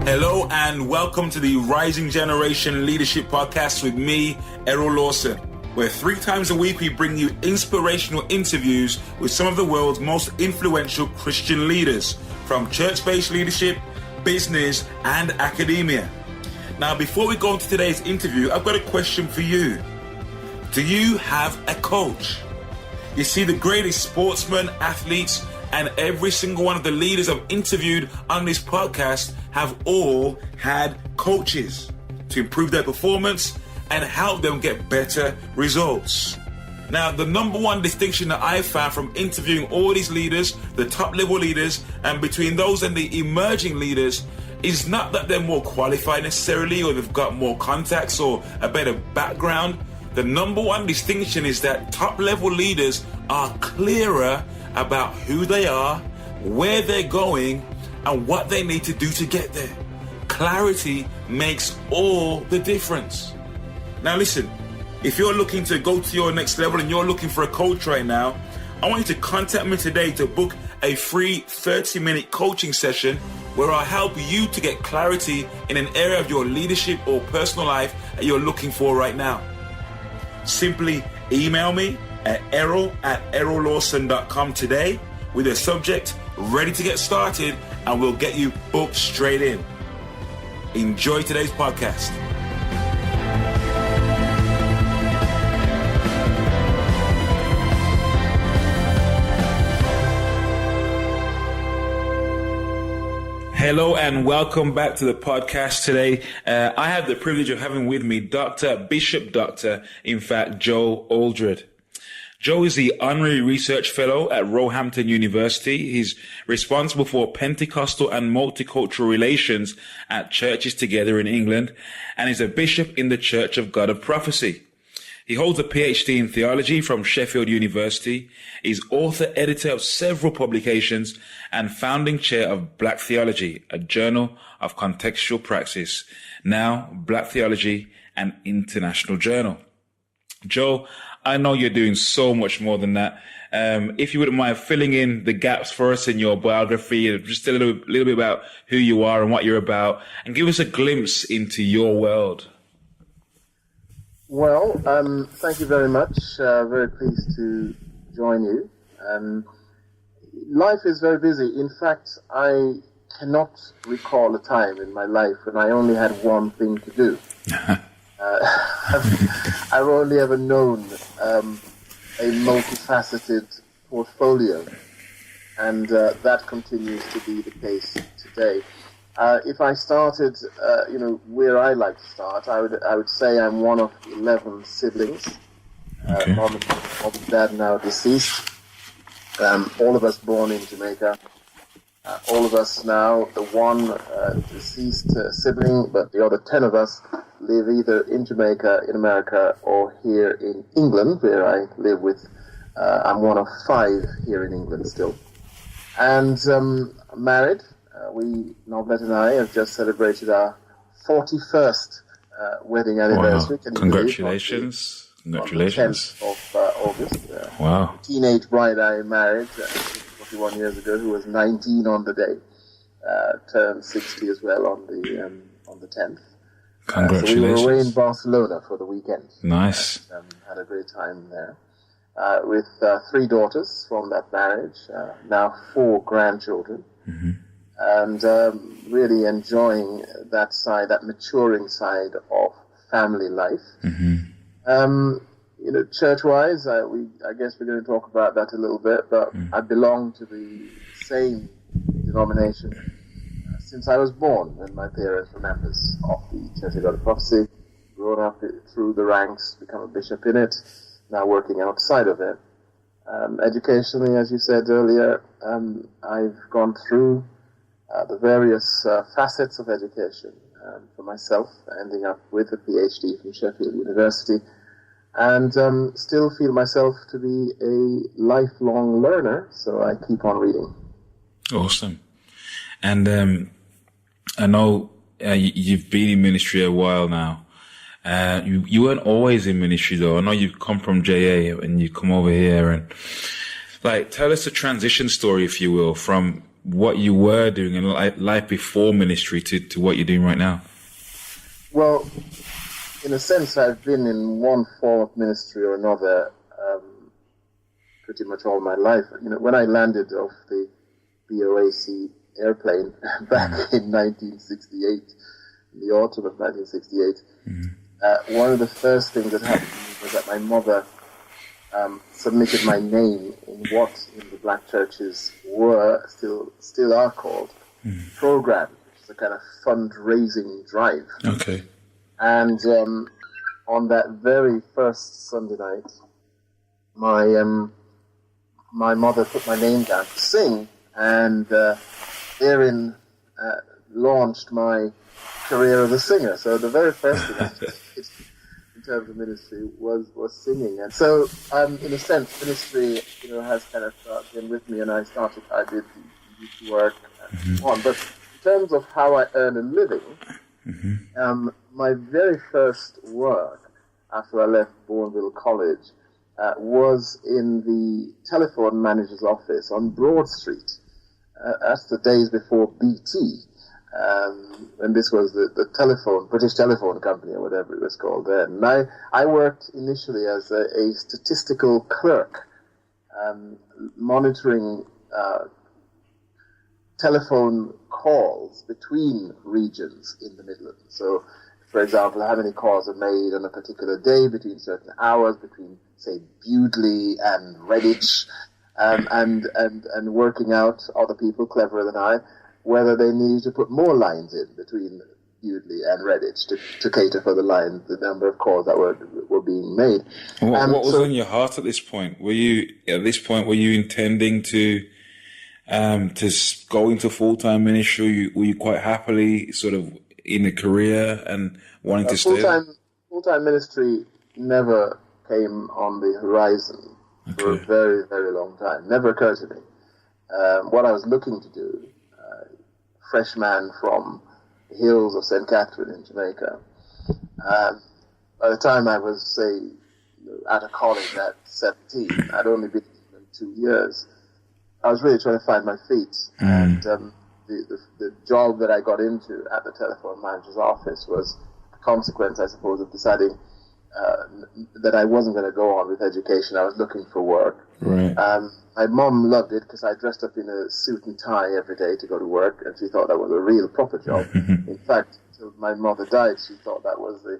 Hello and welcome to the Rising Generation Leadership Podcast with me, Errol Lawson, where 3 times a week we bring you inspirational interviews with some of the world's most influential Christian leaders from church-based leadership, business, and academia. Now, before we go into today's interview, I've got a question for you. Do you have a coach? You see, the greatest sportsmen, athletes, and every single one of the leaders I've interviewed on this podcast have all had coaches to improve their performance and help them get better results. Now, the number one distinction that I've found from interviewing all these leaders, the top level leaders, and between those and the emerging leaders, is not that they're more qualified necessarily, or they've got more contacts or a better background. The number one distinction is that top level leaders are clearer about who they are, where they're going, and what they need to do to get there. Clarity makes all the difference. Now listen, if you're looking to go to your next level and you're looking for a coach right now, I want you to contact me today to book a free 30-minute coaching session where I'll help you to get clarity in an area of your leadership or personal life that you're looking for right now. Simply email me at errol@errollawson.com today with a subject ready to get started, and we'll get you booked straight in. Enjoy today's podcast. Hello and welcome back to the podcast today. I have the privilege of having with me Dr. Joe Aldred. Joe is the Honorary Research Fellow at Roehampton University. He's responsible for Pentecostal and Multicultural Relations at Churches Together in England, and is a bishop in the Church of God of Prophecy. He holds a PhD in theology from Sheffield University, is author, editor of several publications, and founding chair of Black Theology, a journal of contextual praxis, now Black Theology, an international journal. Joe, I know you're doing so much more than that. If you wouldn't mind filling in the gaps for us in your biography, just a little bit about who you are and what you're about, and give us a glimpse into your world. Well, thank you very much. Very pleased to join you. Life is very busy. In fact, I cannot recall a time in my life when I only had one thing to do. I've only ever known a multifaceted portfolio, and that continues to be the case today. If I started, where I like to start, I would say I'm one of 11 siblings. Okay. Mom and dad now deceased. All of us born in Jamaica. All of us now, the one deceased sibling, but the other 10 of us live either in Jamaica, in America, or here in England, where I live with. I'm one of 5 here in England still. And married. Norbert and I have just celebrated our 41st wedding anniversary. Wow. Congratulations. Congratulations. On the 10th of August. Wow. Teenage bride I married 41 years ago, who was 19 on the day, turned 60 as well on the 10th. Congratulations. So we were away in Barcelona for the weekend. Nice. And, had a great time there. With 3 daughters from that marriage, now 4 grandchildren. Mm-hmm. And really enjoying that side, that maturing side of family life. Mm-hmm. Church-wise, I guess we're going to talk about that a little bit, but I belong to the same denomination since I was born, when my parents were members of the Church of God of Prophecy, grown up through the ranks, become a bishop in it, now working outside of it. Educationally, as you said earlier, I've gone through the various facets of education for myself, ending up with a PhD from Sheffield University, and still feel myself to be a lifelong learner, so I keep on reading. Awesome. And I know you've been in ministry a while now. You weren't always in ministry though. I know you've come from JA and you come over here, and tell us a transition story, if you will, from what you were doing in life before ministry to what you're doing right now? Well, in a sense, I've been in one form of ministry or another pretty much all my life. When I landed off the BOAC airplane back in 1968, in the autumn of 1968, one of the first things that happened to me was that my mother submitted my name in what in the black churches were, still are called, programe, which is a kind of fundraising drive. Okay. And on that very first Sunday night, my mother put my name down to sing, and therein launched my career as a singer. So the very first thing I did in terms of ministry was singing. And so, in a sense, ministry, has kind of been with me, and I did the youth work and so on. But in terms of how I earn a living, my very first work after I left Bourneville College was in the telephone manager's office on Broad Street. That's the days before BT. And this was the British Telephone Company, or whatever it was called then. And I worked initially as a statistical clerk, monitoring telephone calls between regions in the Midlands. So, for example, how many calls are made on a particular day between certain hours, between, say, Bewdley and Redditch, and working out, other people cleverer than I, whether they need to put more lines in between Bewdley and Redditch to cater for the number of calls that were being made. What was on your heart at this point? Were you intending to go into full-time ministry? Were you quite happily sort of in a career and wanting to stay? Full-time ministry never came on the horizon for a very, very long time. Never occurred to me. What I was looking to do, fresh man from the hills of St. Catherine in Jamaica, by the time I was, say, out of college at 17, I'd only been in 2 years. I was really trying to find my feet, and the job that I got into at the telephone manager's office was a consequence, I suppose, of deciding that I wasn't going to go on with education. I was looking for work. Right. My mom loved it because I dressed up in a suit and tie every day to go to work, and she thought that was a real proper job. In fact, until my mother died, she thought that was the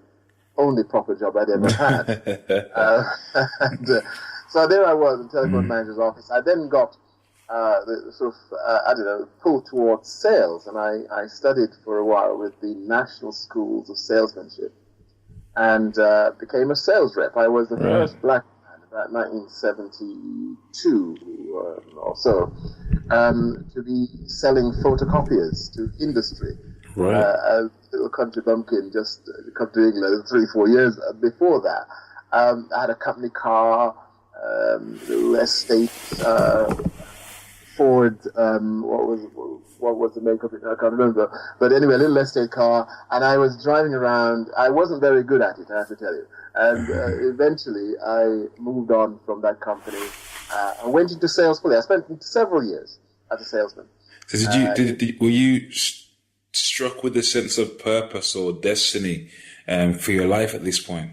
only proper job I'd ever had. So there I was in the telephone manager's office. I then got pulled towards sales, and I studied for a while with the National Schools of Salesmanship, and became a sales rep. I was the first black man, about 1972 or so, to be selling photocopiers to industry. Right. A little country bumpkin just come to England 3-4 years before that. I had a company car, little estate, Ford, what was the make of it? I can't remember. But anyway, a little estate car, and I was driving around. I wasn't very good at it, I have to tell you. And eventually, I moved on from that company and went into sales fully. I spent several years as a salesman. So were you struck with a sense of purpose or destiny for your life at this point?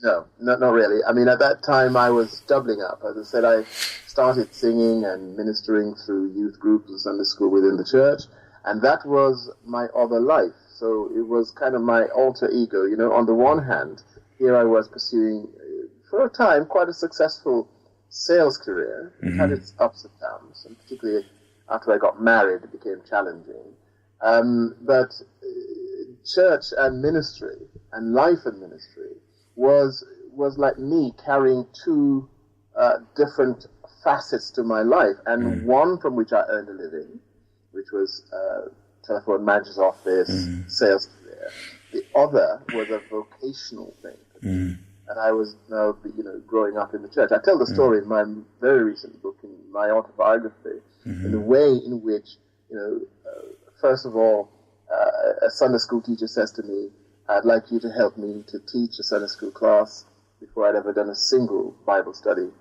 No, not really. I mean, at that time, I was doubling up. As I said, I started singing and ministering through youth groups and Sunday school within the church, and that was my other life. So it was kind of my alter ego. On the one hand, here I was pursuing, for a time, quite a successful sales career. It had its ups and downs, and particularly after I got married, it became challenging. But church and ministry, and life and ministry, was like me carrying two different facets to my life, and one from which I earned a living, which was telephone manager's office, sales career. The other was a vocational thing, and I was now, growing up in the church. I tell the story in my very recent book, in my autobiography, in the way in which, first of all, a Sunday school teacher says to me, "I'd like you to help me to teach a Sunday school class," before I'd ever done a single Bible study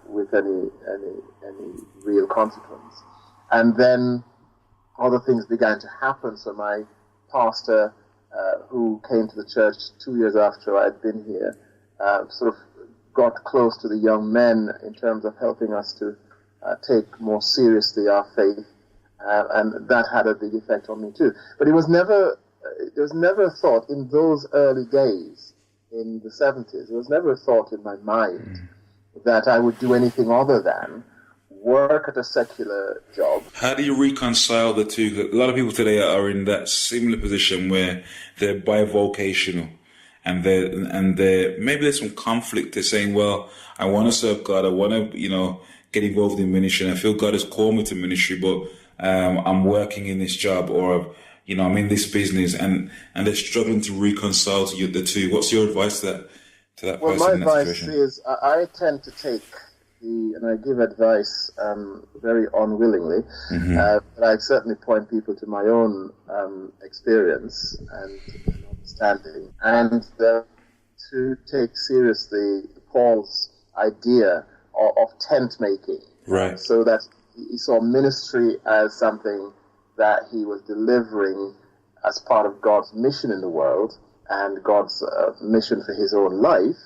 with any real consequence. And then other things began to happen. So my pastor, who came to the church 2 years after I had been here, sort of got close to the young men in terms of helping us to take more seriously our faith, and that had a big effect on me too. But there was never a thought in those early days, in the 70s, there was never a thought in my mind that I would do anything other than work at a secular job. How do you reconcile the two? 'Cause a lot of people today are in that similar position where they're bivocational, and they're maybe there's some conflict. They're saying, well, I want to serve God, I want to, get involved in ministry, and I feel God has called me to ministry, but I'm working in this job, or I'm in this business, and they're struggling to reconcile the two. What's your advice to that well, person in that situation? Well, my advice is I tend to take and I give advice very unwillingly, but I certainly point people to my own experience and understanding, and to take seriously Paul's idea of tent making, right? So that he saw ministry as something that he was delivering as part of God's mission in the world and God's mission for his own life.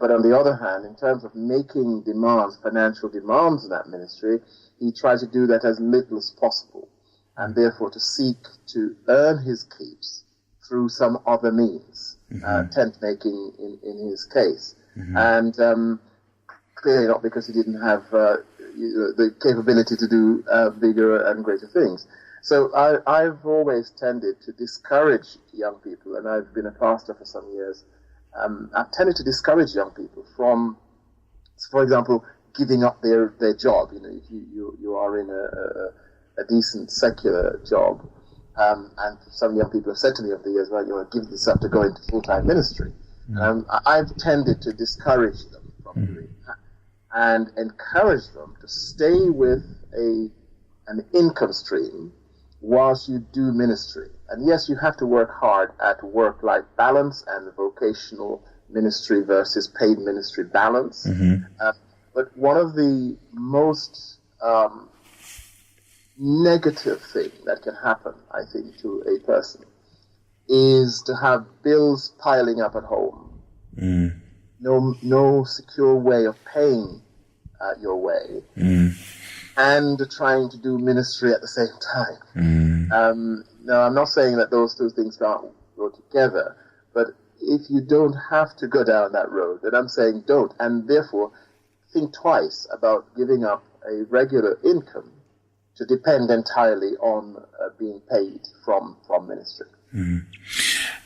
But on the other hand, in terms of making demands, financial demands in that ministry, he tried to do that as little as possible, and therefore to seek to earn his keeps through some other means, tent making in his case. And clearly not because he didn't have the capability to do bigger and greater things. So I've always tended to discourage young people, and I've been a pastor for some years. I've tended to discourage young people from, for example, giving up their job. If you are in a decent secular job, and some young people have said to me over the years, well, give this up to go into full-time ministry. I've tended to discourage them from doing that and encourage them to stay with an income stream whilst you do ministry. And yes, you have to work hard at work-life balance and vocational ministry versus paid ministry balance. But one of the most negative thing that can happen, I think, to a person is to have bills piling up at home. No secure way of paying your way. And trying to do ministry at the same time. Now, I'm not saying that those two things can't go together, but if you don't have to go down that road, then I'm saying don't, and therefore think twice about giving up a regular income to depend entirely on being paid from ministry.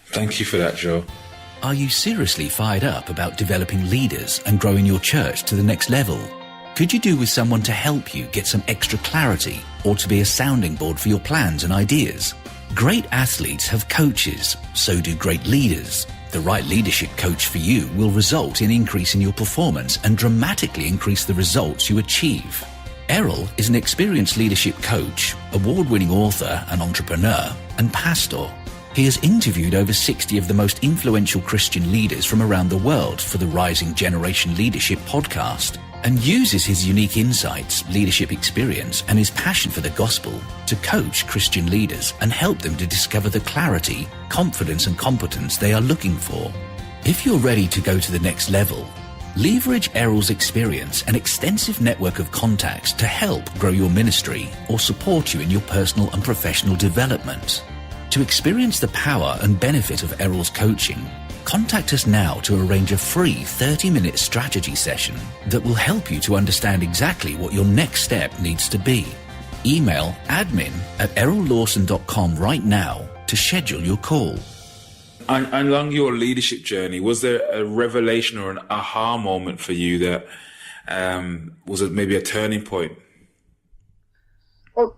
Thank you for that, Joe. Are you seriously fired up about developing leaders and growing your church to the next level? Could you do with someone to help you get some extra clarity, or to be a sounding board for your plans and ideas? Great athletes have coaches, so do great leaders. The right leadership coach for you will result in increase in your performance and dramatically increase the results you achieve. Errol is an experienced leadership coach, award-winning author and entrepreneur, and pastor. He has interviewed over 60 of the most influential Christian leaders from around the world for the Rising Generation Leadership podcast, and uses his unique insights, leadership experience, and his passion for the gospel to coach Christian leaders and help them to discover the clarity, confidence, and competence they are looking for. If you're ready to go to the next level, leverage Errol's experience and extensive network of contacts to help grow your ministry or support you in your personal and professional development. To experience the power and benefit of Errol's coaching, contact us now to arrange a free 30-minute strategy session that will help you to understand exactly what your next step needs to be. Email admin@errollawson.com right now to schedule your call. Along your leadership journey, was there a revelation or an aha moment for you that was maybe a turning point? Well,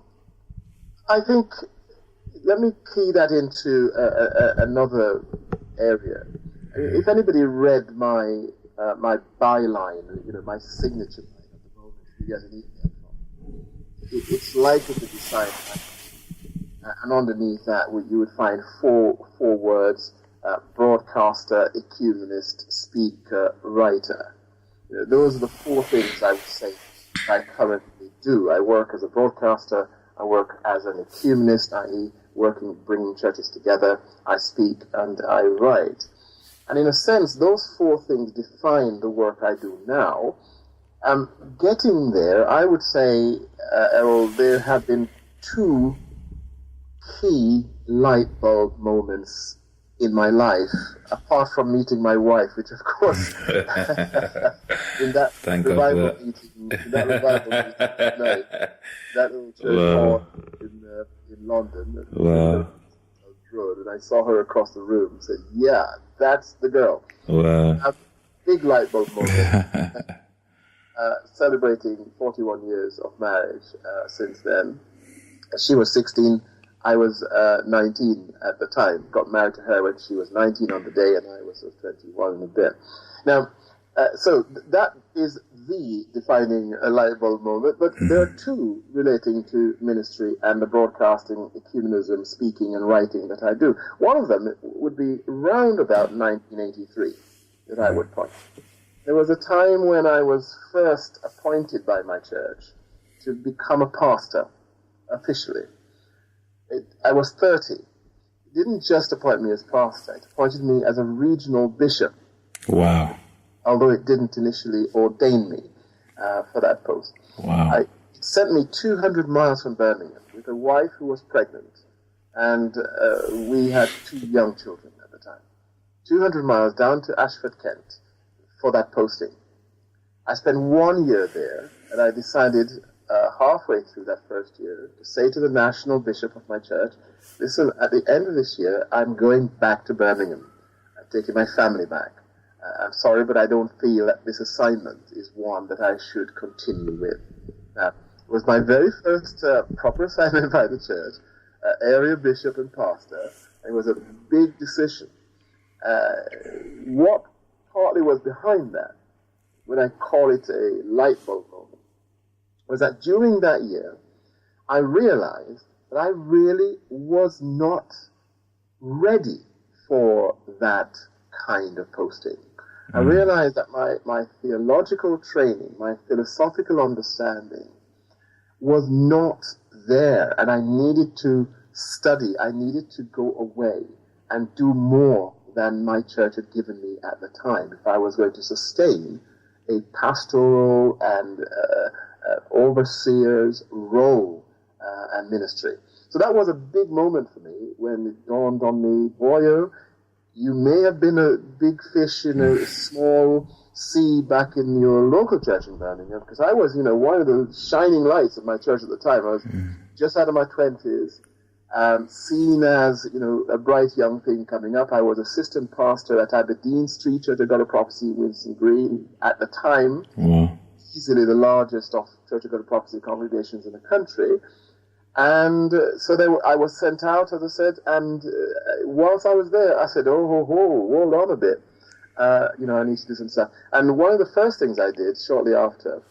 I think, let me key that into another area. If anybody read my byline, my signature line at the moment, you get an email from, it's likely to be signed, and underneath that you would find four words: broadcaster, ecumenist, speaker, writer. Those are the four things I would say I currently do. I work as a broadcaster. I work as an ecumenist, i.e. bringing churches together. I speak and I write. And in a sense, those four things define the work I do now. Getting there, I would say, Errol, there have been two key light bulb moments in my life, apart from meeting my wife, which of course, in that revival meeting, that little church hall in London, Aldred, and I saw her across the room and said, yeah, that's the girl. A big light bulb moment. Celebrating 41 years of marriage since then. She was 16, I was 19 at the time. Got married to her when she was 19 on the day, and I was 21 in a bit. Now, so that is the defining light bulb moment, but there are two relating to ministry and the broadcasting, ecumenism, speaking and writing that I do. One of them would be round about 1983 that I would point. There was a time when I was first appointed by my church to become a pastor, officially. I was 30. It didn't just appoint me as pastor, it appointed me as a regional bishop. Wow. Although it didn't initially ordain me for that post. Wow. It sent me 200 miles from Birmingham with a wife who was pregnant, and we had 2 young children at the time. 200 miles down to Ashford, Kent, for that posting. I spent 1 year there, and I decided halfway through that first year to say to the national bishop of my church, listen, at the end of this year, I'm going back to Birmingham. I'm taking my family back. I'm sorry, but I don't feel that this assignment is one that I should continue with. It was my very first proper assignment by the church, area bishop and pastor. It was a big decision. What partly was behind that, when I call it a light bulb moment, was that during that year, I realized that I really was not ready for that kind of posting. I realized that my theological training, my philosophical understanding was not there, and I needed to study, I needed to go away and do more than my church had given me at the time if I was going to sustain a pastoral and overseer's role and ministry. So that was a big moment for me when it dawned on me, boyo, you may have been a big fish in a small sea back in your local church in Birmingham, because I was, one of the shining lights of my church at the time. I was just out of my 20s, seen as, a bright young thing coming up. I was assistant pastor at Aberdeen Street Church of God of Prophecy, Winston Green, at the time, easily the largest of Church of God of Prophecy congregations in the country. And so I was sent out, as I said, and whilst I was there, I said, hold on a bit. I need to do some stuff. And one of the first things I did shortly after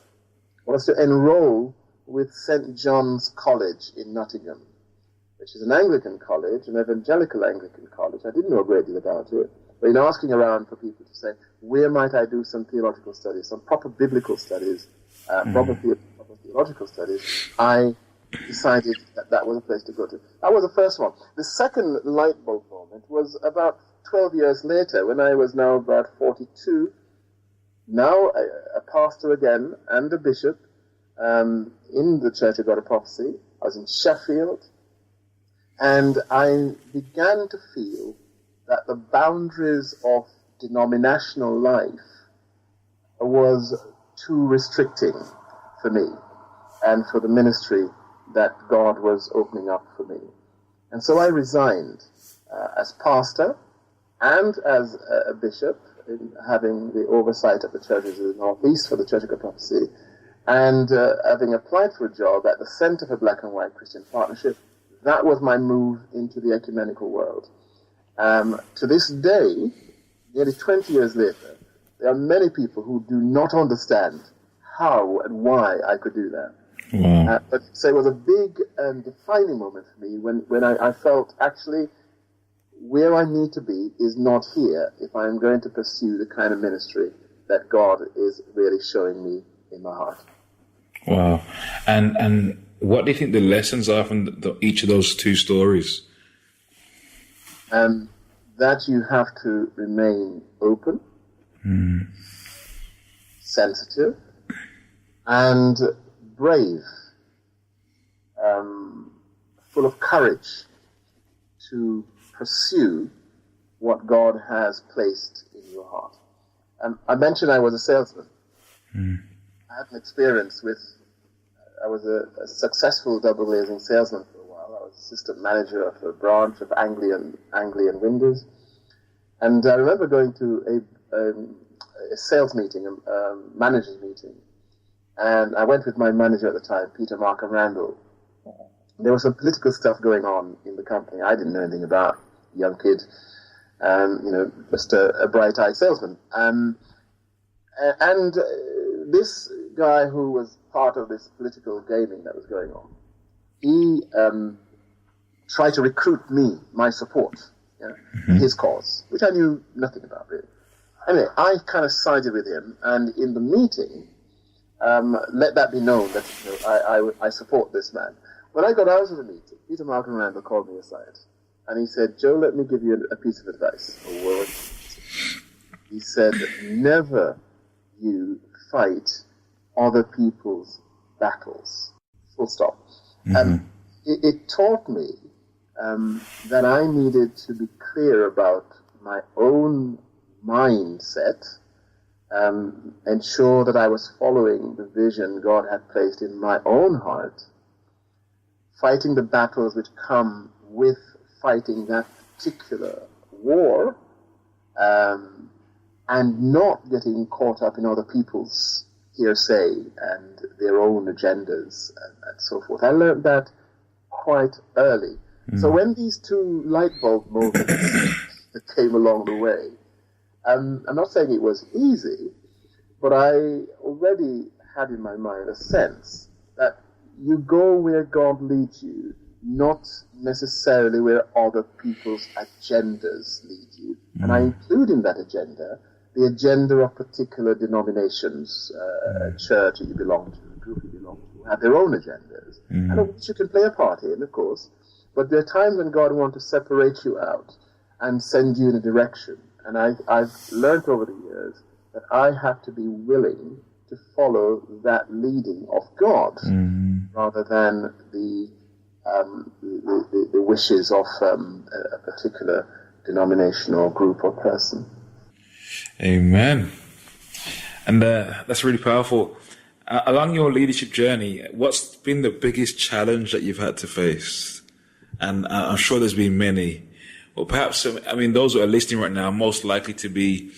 was to enroll with St. John's College in Nottingham, which is an Anglican college, an evangelical Anglican college. I didn't know a great deal about it. But asking around for people to say, where might I do some theological studies, some proper biblical studies, proper theological studies, I decided that was a place to go to. That was the first one. The second light bulb moment was about 12 years later, when I was now about 42, now a pastor again and a bishop in the Church of God of Prophecy. I was in Sheffield, and I began to feel that the boundaries of denominational life was too restricting for me and for the ministry that God was opening up for me. And so I resigned as pastor and as a bishop, in having the oversight of the churches in the Northeast for the Church of God Prophecy, and having applied for a job at the Center for Black and White Christian Partnership. That was my move into the ecumenical world. To this day, nearly 20 years later, there are many people who do not understand how and why I could do that. Wow. But so it was a big and defining moment for me when I felt actually where I need to be is not here if I'm going to pursue the kind of ministry that God is really showing me in my heart. Wow. And what do you think the lessons are from each of those two stories? That you have to remain open, sensitive, and brave, full of courage to pursue what God has placed in your heart. I mentioned I was a salesman. I had an experience I was a successful double glazing salesman for a while. I was assistant manager of a branch of Anglian Windows. And I remember going to a sales meeting, a manager's meeting. And I went with my manager at the time, Peter, Mark, and Randall. There was some political stuff going on in the company I didn't know anything about, young kid, just a bright-eyed salesman. And this guy who was part of this political gaming that was going on, he tried to recruit my support, his cause, which I knew nothing about really. Anyway, I kind of sided with him, and in the meeting, let that be known that I support this man. When I got out of the meeting, Peter, Mark, and Randall called me aside, and he said, "Joe, let me give you a piece of advice, a word." He said, "Never you fight other people's battles." Full stop. It taught me that I needed to be clear about my own mindset, ensure that I was following the vision God had placed in my own heart, fighting the battles which come with fighting that particular war, and not getting caught up in other people's hearsay and their own agendas and so forth. I learned that quite early. So when these two light bulb moments that came along the way, I'm not saying it was easy, but I already had in my mind a sense that you go where God leads you, not necessarily where other people's agendas lead you. And I include in that agenda the agenda of particular denominations, a church you belong to, a group you belong to, have their own agendas, and of which you can play a part in, of course. But there are times when God wants to separate you out and send you in a direction. And I've learned over the years that I have to be willing to follow that leading of God rather than the wishes of a particular denomination or group or person. Amen. And that's really powerful. Along your leadership journey, what's been the biggest challenge that you've had to face? And I'm sure there's been many. Well, perhaps, those who are listening right now are most likely to be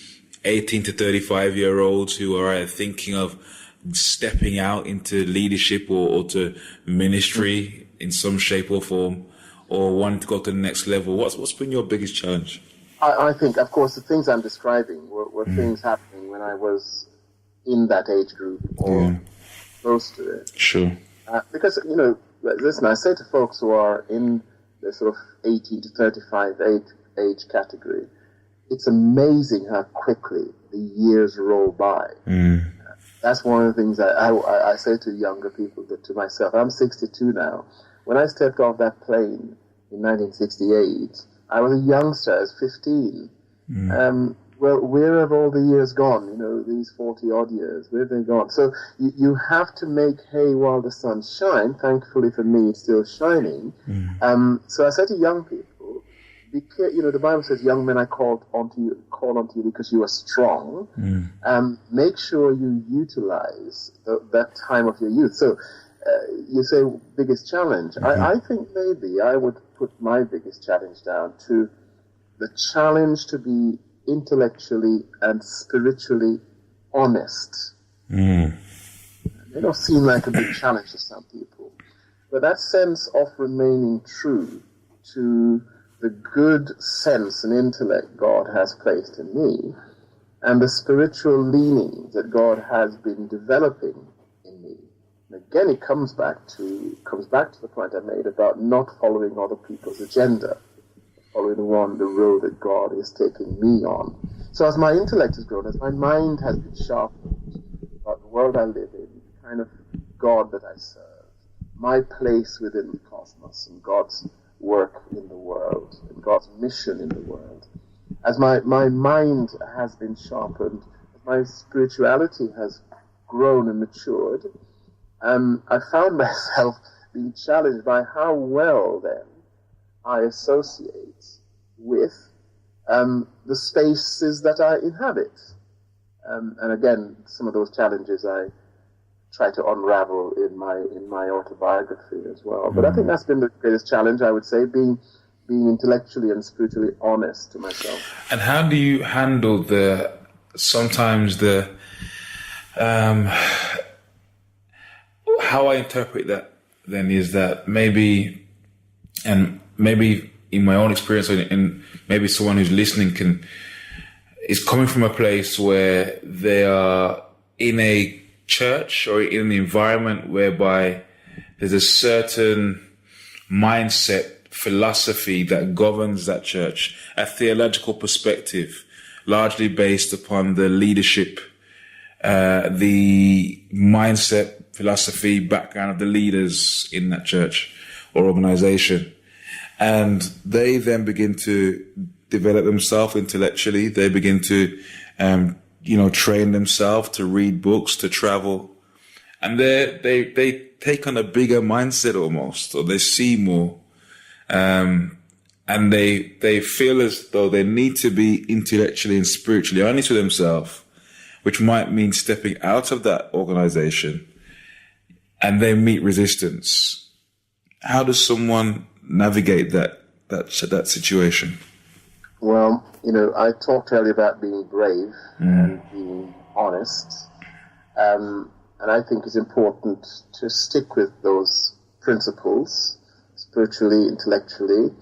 18 to 35-year-olds who are either thinking of stepping out into leadership or to ministry in some shape or form, or wanting to go to the next level. What's been your biggest challenge? I think, of course, the things I'm describing were things happening when I was in that age group or close to it. Sure. Because, listen, I say to folks who are in the sort of 18 to 35 age category, it's amazing how quickly the years roll by. That's one of the things I say to younger people, to myself. I'm 62 now. When I stepped off that plane in 1968, I was a youngster, I was 15. Well, where have all the years gone? These 40-odd years, where have they gone? So you have to make hay while the sun shines. Thankfully for me, it's still shining. So I say to young people, the Bible says, "Young men, I call unto you because you are strong." Make sure you utilize that time of your youth. So you say biggest challenge. I think maybe I would put my biggest challenge down to the challenge to be intellectually and spiritually honest. It may not seem like a big challenge to some people, but that sense of remaining true to the good sense and intellect God has placed in me, and the spiritual leanings that God has been developing in me. And again, it comes back to the point I made about not following other people's agenda, following the road that God is taking me on. So as my intellect has grown, as my mind has been sharpened about the world I live in, kind of God that I serve, my place within the cosmos, and God's work in the world, and God's mission in the world, as my mind has been sharpened, as my spirituality has grown and matured, I found myself being challenged by how well then I associate with the spaces that I inhabit. And again, some of those challenges I try to unravel in my autobiography as well. But I think that's been the greatest challenge, I would say, being intellectually and spiritually honest to myself. And how do you handle how I interpret that then is that maybe in my own experience, and maybe someone who's listening is coming from a place where they are in a church or in an environment whereby there's a certain mindset, philosophy that governs that church, a theological perspective, largely based upon the leadership, the mindset, philosophy, background of the leaders in that church or organization. And they then begin to develop themselves intellectually. They begin to, train themselves to read books, to travel. And they take on a bigger mindset almost, or they see more. And they feel as though they need to be intellectually and spiritually honest with themselves, which might mean stepping out of that organization, and they meet resistance. How does someone navigate that situation? Well, I talked earlier about being brave and being honest. And I think it's important to stick with those principles, spiritually, intellectually,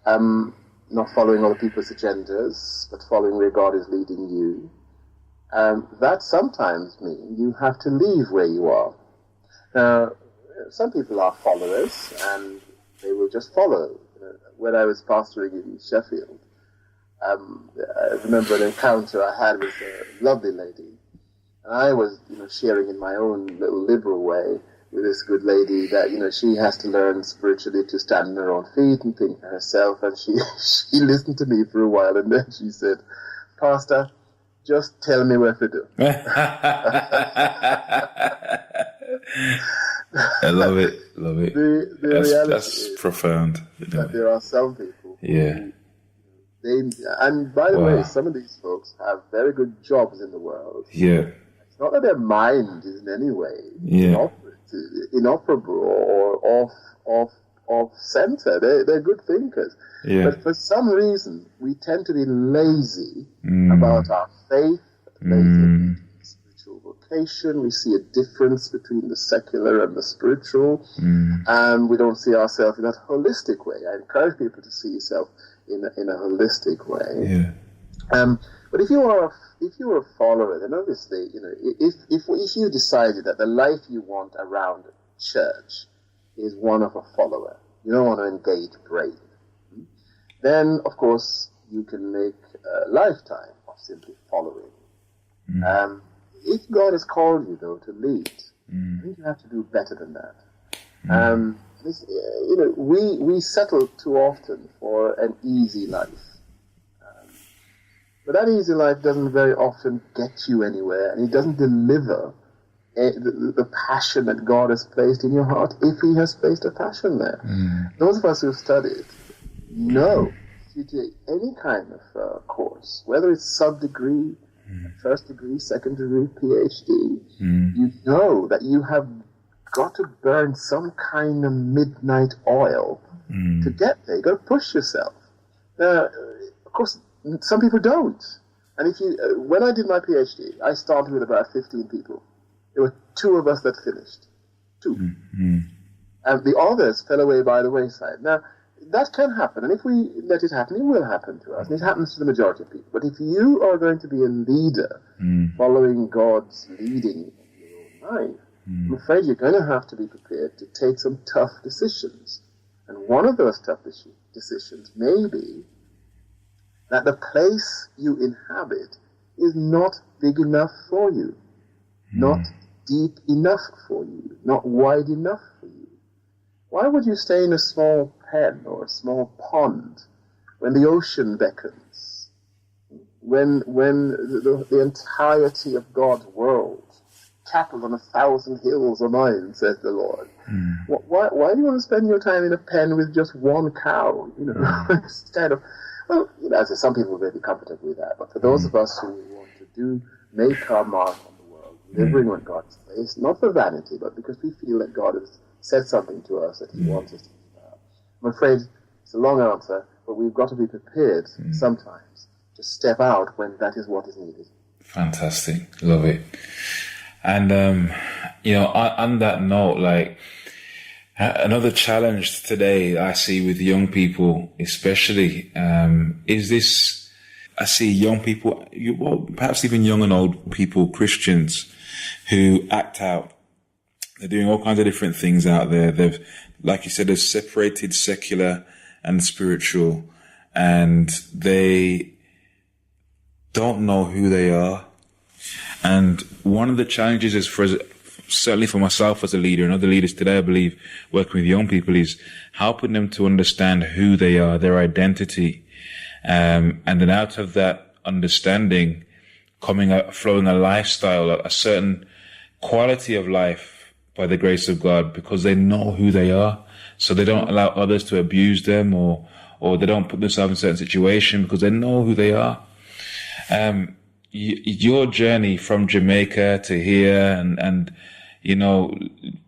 not following other people's agendas, but following where God is leading you. That sometimes means you have to leave where you are. Now, some people are followers, and they will just follow. When I was pastoring in Sheffield, I remember an encounter I had with a lovely lady. And I was, sharing in my own little liberal way with this good lady that, she has to learn spiritually to stand on her own feet and think for herself. And she listened to me for a while, and then she said, "Pastor, just tell me what to do." I love it. The reality that's is profound. that there are some people Yeah. and by the way, some of these folks have very good jobs in the world. Yeah. It's not that their mind is in any way inoperable or off center. They're good thinkers. Yeah. But for some reason, we tend to be lazy about our faith, lazy about spiritual vocation. We see a difference between the secular and the spiritual, and we don't see ourselves in that holistic way. I encourage people to see yourself in a holistic way. Yeah. But if you are a follower, then obviously, if you decided that the life you want around church is one of a follower, you don't want to engage brave, then of course you can make a lifetime of simply following. If God has called you though to lead, I think you have to do better than that. We settle too often for an easy life. But that easy life doesn't very often get you anywhere, and it doesn't deliver the passion that God has placed in your heart, if He has placed a passion there. Those of us who've studied know if you take any kind of course, whether it's sub-degree, first degree, second degree, PhD, you know that you have got to burn some kind of midnight oil to get there. You've got to push yourself. Now, of course, some people don't. And when I did my PhD, I started with about 15 people. There were 2 of us that finished. 2. And the others fell away by the wayside. Now, that can happen. And if we let it happen, it will happen to us. And it happens to the majority of people. But if you are going to be a leader, following God's leading in your own life, I'm afraid you're going to have to be prepared to take some tough decisions. And one of those tough decisions may be that the place you inhabit is not big enough for you, not deep enough for you, not wide enough for you. Why would you stay in a small pen or a small pond when the ocean beckons? When the entirety of God's world, cattle on 1,000 hills are mine, says the Lord. Why do you want to spend your time in a pen with just one cow? It's kind of, well, as some people may be comfortable with that, but for those of us who want to make our mark on the world, delivering what God's place, not for vanity, but because we feel that God has said something to us that He wants us to think about. I'm afraid it's a long answer, but we've got to be prepared sometimes to step out when that is what is needed. Fantastic. Love it. And, on that note, like, another challenge today I see with young people, especially, is this, I see young people, perhaps even young and old people, Christians, who act out. They're doing all kinds of different things out there. They've, like you said, they've separated secular and spiritual, and they don't know who they are. And one of the challenges is certainly for myself as a leader and other leaders today, I believe, working with young people, is helping them to understand who they are, their identity. And then out of that understanding, flowing a lifestyle, a certain quality of life by the grace of God, because they know who they are. So they don't allow others to abuse them, or they don't put themselves in a certain situation because they know who they are. Your journey from Jamaica to here and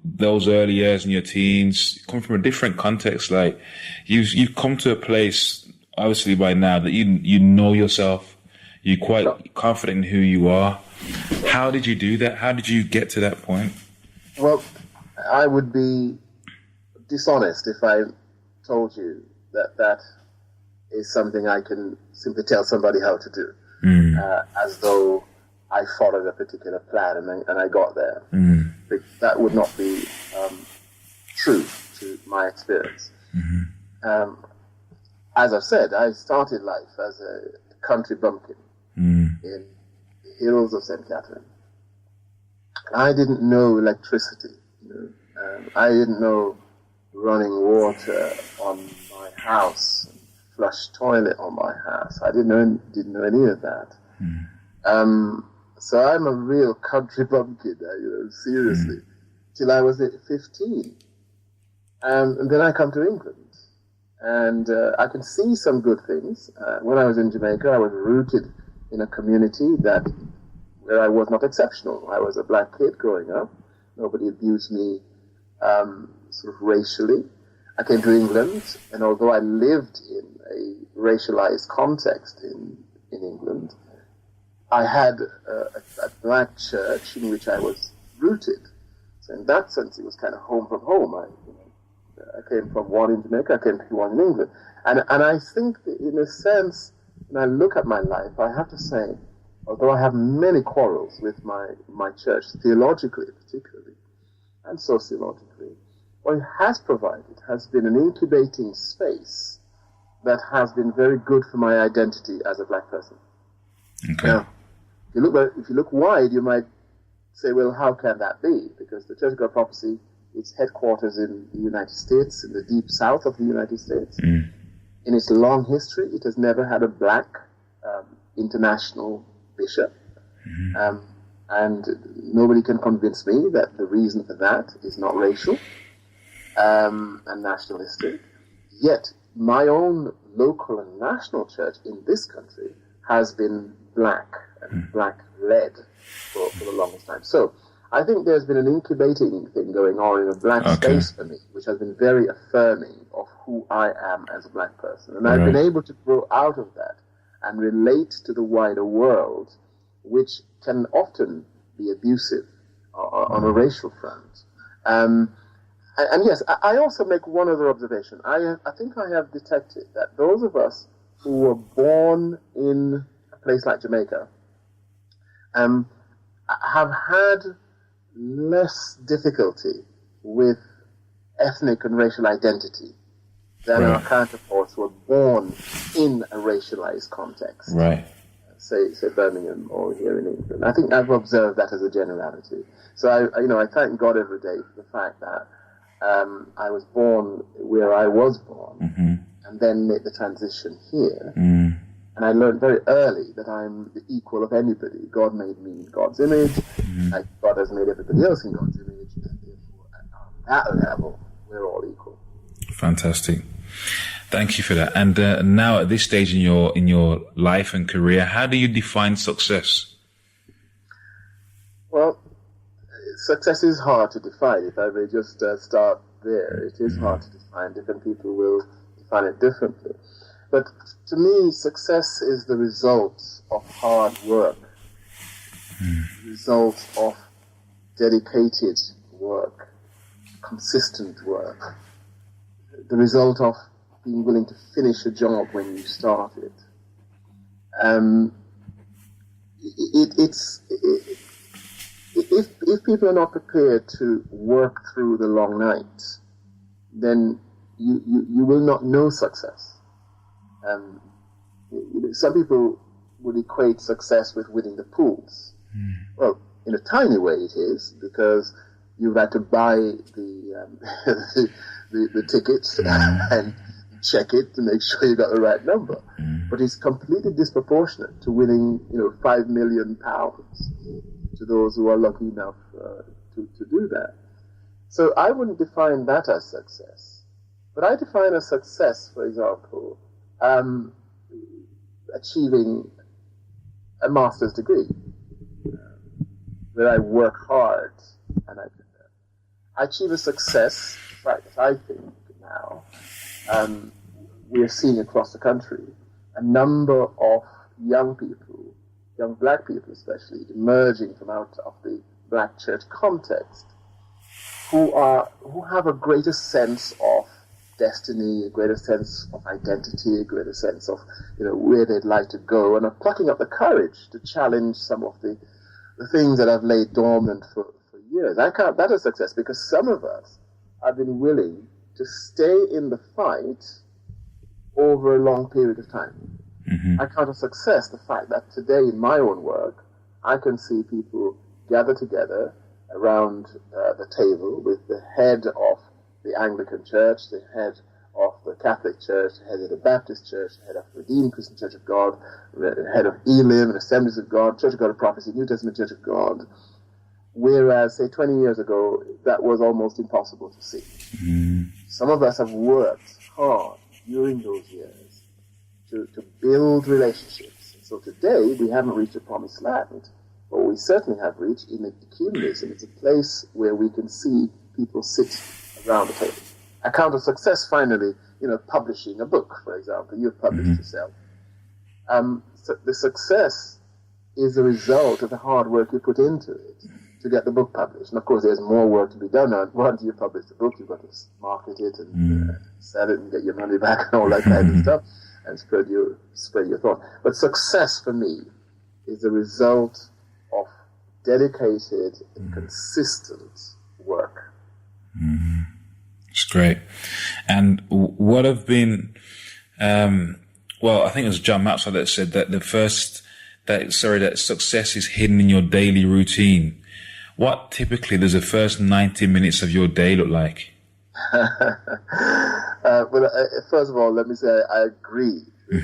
those early years in your teens come from a different context. Like you've come to a place, obviously by now, that you know yourself. You're quite confident in who you are. How did you do that? How did you get to that point? Well, I would be dishonest if I told you that is something I can simply tell somebody how to do. As though I followed a particular plan and I got there. That would not be true to my experience. As I've said, I started life as a country bumpkin in the hills of St. Catherine. I didn't know electricity. I didn't know running water on my house, flush toilet on my house. I didn't know any of that. So I'm a real country bumpkin, seriously, till I was 15. And then I come to England. And I can see some good things. When I was in Jamaica, I was rooted in a community where I was not exceptional. I was a black kid growing up. Nobody abused me sort of racially. I came to England, and although I lived in a racialized context in England, I had a black church in which I was rooted. So in that sense, it was kind of home from home. I came from one in Jamaica, I came to one in England. And I think that in a sense, when I look at my life, I have to say, although I have many quarrels with my church, theologically particularly, and sociologically, what it has provided has been an incubating space that has been very good for my identity as a black person. Okay. Now, if you look wide, you might say, well, how can that be? Because the Church of God Prophecy, its headquarters in the United States, in the deep south of the United States. In its long history, it has never had a black international bishop. And nobody can convince me that the reason for that is not racial and nationalistic. Yet, my own local and national church in this country has been black and black-led for the longest time. So, I think there's been an incubating thing going on in a black space for me, which has been very affirming of who I am as a black person. And I've been able to grow out of that and relate to the wider world, which can often be abusive on a racial front. And yes, I also make one other observation. I think I have detected that those of us who were born in a place like Jamaica have had less difficulty with ethnic and racial identity than our counterparts who were born in a racialized context. say Birmingham or here in England. I think I've observed that as a generality. So I thank God every day for the fact that I was born where I was born, and then made the transition here. And I learned very early that I'm the equal of anybody. God made me in God's image, like God has made everybody else in God's image, and therefore at that level, we're all equal. Fantastic. Thank you for that. And now at this stage in your life and career, how do you define success? Well, success is hard to define. If I may just start there, it is hard to define. Different people will define it differently. But to me, success is the result of hard work, the result of dedicated work, consistent work, the result of being willing to finish a job when you start it. If people are not prepared to work through the long nights, then you will not know success. Some people would equate success with winning the pools. Well, in a tiny way it is, because you've had to buy the tickets and check it to make sure you got the right number. But it's completely disproportionate to winning, £5 million to those who are lucky enough to do that. So I wouldn't define that as success. But I define as success, for example, achieving a master's degree, where I work hard and I achieve a success, in fact, I think now, we're seeing across the country a number of young people, young black people especially, emerging from out of the black church context, who have a greater sense of destiny, a greater sense of identity, a greater sense of where they'd like to go, and are plucking up the courage to challenge some of the things that have laid dormant for years. I count that as success, because some of us have been willing to stay in the fight over a long period of time. I count as success the fact that today in my own work, I can see people gather together around the table with the head of the Anglican Church, the head of the Catholic Church, the head of the Baptist Church, the head of the Redeemed Christian Church of God, the head of Elim and Assemblies of God, Church of God of Prophecy, New Testament Church of God. Whereas, say, 20 years ago, that was almost impossible to see. Some of us have worked hard during those years to build relationships. And so today, we haven't reached a promised land, but we certainly have reached in ecumenism. It's a place where we can see people sit around the table. I count as success, finally, publishing a book, for example. You've published yourself. So the success is the result of the hard work you put into it to get the book published. And of course, there's more work to be done. Once you publish the book, you've got to market it and sell it and get your money back and all that kind of stuff, and spread your thought. But success for me is the result of dedicated and consistent work. It's great. And what have been, I think it was John Maxwell that said that that success is hidden in your daily routine. What typically does the first 90 minutes of your day look like? First of all, let me say I agree with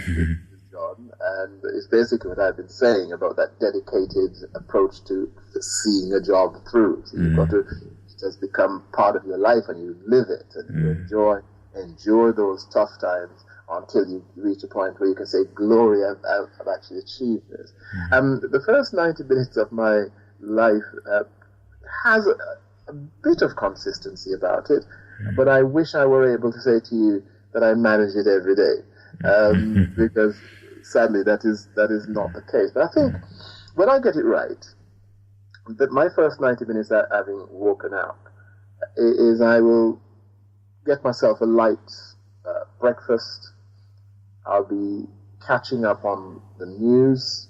John, and it's basically what I've been saying about that dedicated approach to seeing a job through. So you've got to just become part of your life, and you live it, and you enjoy those tough times until you reach a point where you can say, glory, I've actually achieved this. The first 90 minutes of my life has a bit of consistency about it, but I wish I were able to say to you that I manage it every day, because sadly that is not the case. But I think when I get it right, that my first 90 minutes having woken up is I will get myself a light breakfast. I'll be catching up on the news.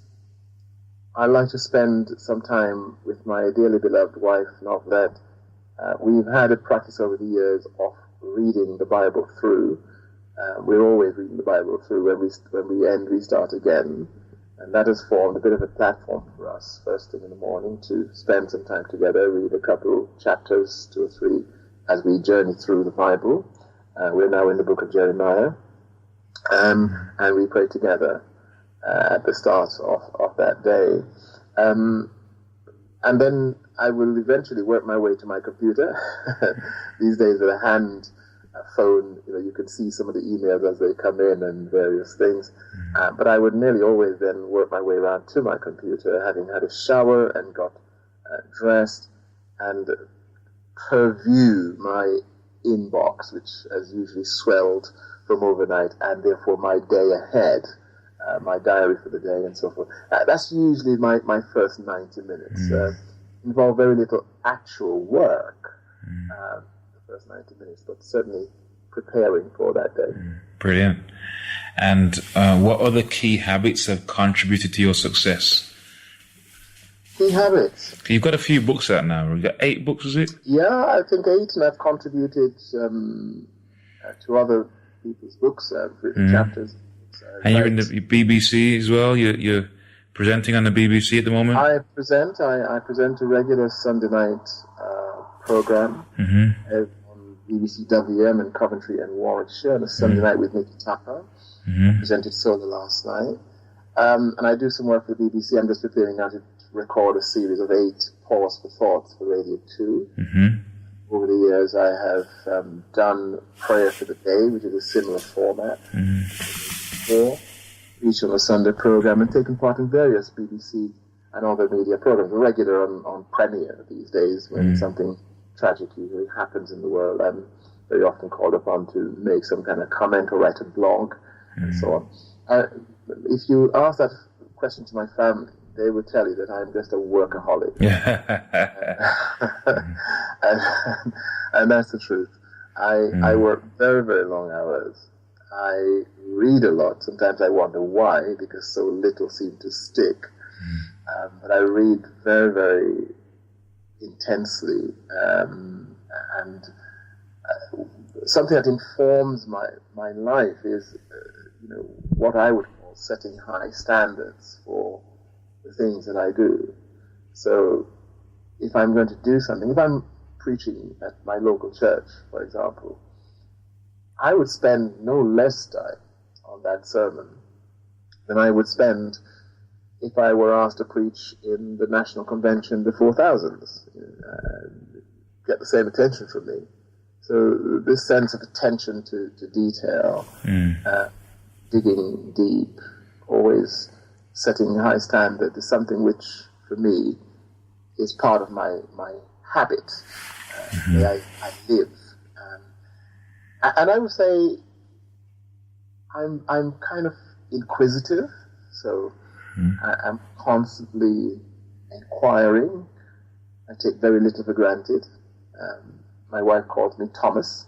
I like to spend some time with my dearly beloved wife, Aldred. We've had a practice over the years of reading the Bible through. We're always reading the Bible through. When we end, we start again. And that has formed a bit of a platform for us first thing in the morning to spend some time together, read a couple chapters, 2 or 3, as we journey through the Bible. We're now in the book of Jeremiah, and we pray together at the start of that day. And then I will eventually work my way to my computer. These days with a hand phone, you can see some of the emails as they come in and various things. But I would nearly always then work my way around to my computer, having had a shower and got dressed, and purview my inbox, which has usually swelled from overnight, and therefore my day ahead, my diary for the day and so forth. That's usually my first 90 minutes. Involve very little actual work, the first 90 minutes, but certainly preparing for that day. Brilliant. And what other key habits have contributed to your success? Key habits? You've got a few books out now. You've got 8 books, is it? Yeah, I think 8, and I've contributed to other people's books, written chapters. And you're in the BBC as well? You're presenting on the BBC at the moment? I present a regular Sunday night program on BBC WM in Coventry and Warwickshire, on a Sunday night with Nicky Tucker. Presented solo last night. And I do some work for the BBC. I'm just preparing now to record a series of 8 Pause for Thoughts for Radio 2. Over the years, I have done Prayer for the Day, which is a similar format. Each on a Sunday program, and taken part in various BBC and other media programs. Regular on Premiere these days, when something tragic usually happens in the world. I'm very often called upon to make some kind of comment or write a blog and so on. If you ask that question to my family, they would tell you that I'm just a workaholic. And that's the truth. I work very, very long hours. I read a lot. Sometimes I wonder why, because so little seems to stick. But I read very, very intensely. And something that informs my life is, what I would call setting high standards for the things that I do. So if I'm going to do something, if I'm preaching at my local church, for example, I would spend no less time on that sermon than I would spend if I were asked to preach in the National Convention before thousands. Get the same attention from me. So this sense of attention to detail, digging deep, always setting a high standard is something which, for me, is part of my habit, the way I live. And I would say I'm kind of inquisitive, so I'm constantly inquiring. I take very little for granted. My wife calls me Thomas,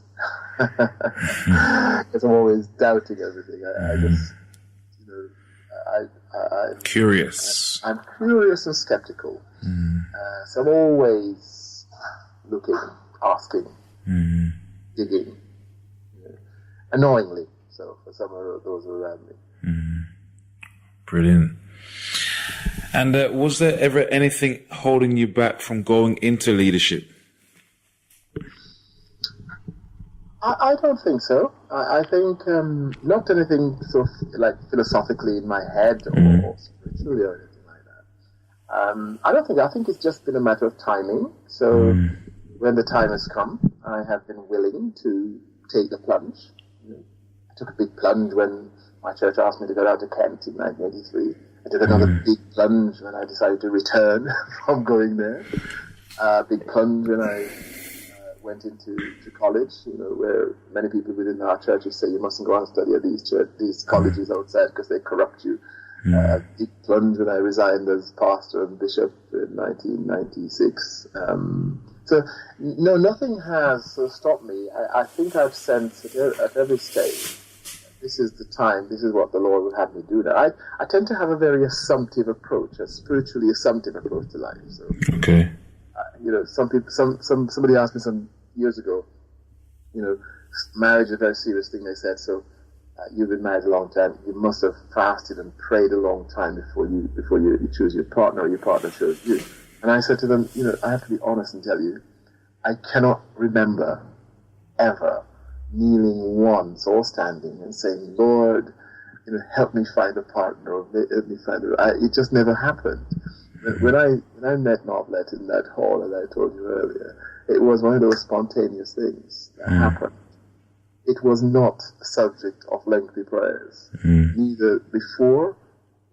because I'm always doubting everything. I just, I'm curious. I'm curious and skeptical. So I'm always looking, asking, digging. Annoyingly so for some of those around me. Brilliant. And was there ever anything holding you back from going into leadership? I don't think so. I think not anything sort of like philosophically in my head or spiritually or anything like that. I think it's just been a matter of timing. So when the time has come, I have been willing to take the plunge. I took a big plunge when my church asked me to go down to Kent in 1983. I took another big plunge when I decided to return from going there. Big plunge when I went into college, where many people within our churches say you mustn't go and study at these colleges outside because they corrupt you. Big plunge when I resigned as pastor and bishop in 1996. So, no, nothing has stopped me. I think I've sensed at every stage, this is the time, this is what the Lord would have me do now. I tend to have a very assumptive approach, a spiritually assumptive approach to life. So, okay. Somebody asked me some years ago, marriage is a very serious thing, they said, so you've been married a long time. You must have fasted and prayed a long time before you choose your partner, or your partner chose you. And I said to them, I have to be honest and tell you, I cannot remember ever kneeling once or standing and saying, Lord, help me find a partner, or help me find it just never happened. When I met Aldred in that hall, as I told you earlier, it was one of those spontaneous things that happened. It was not a subject of lengthy prayers, neither before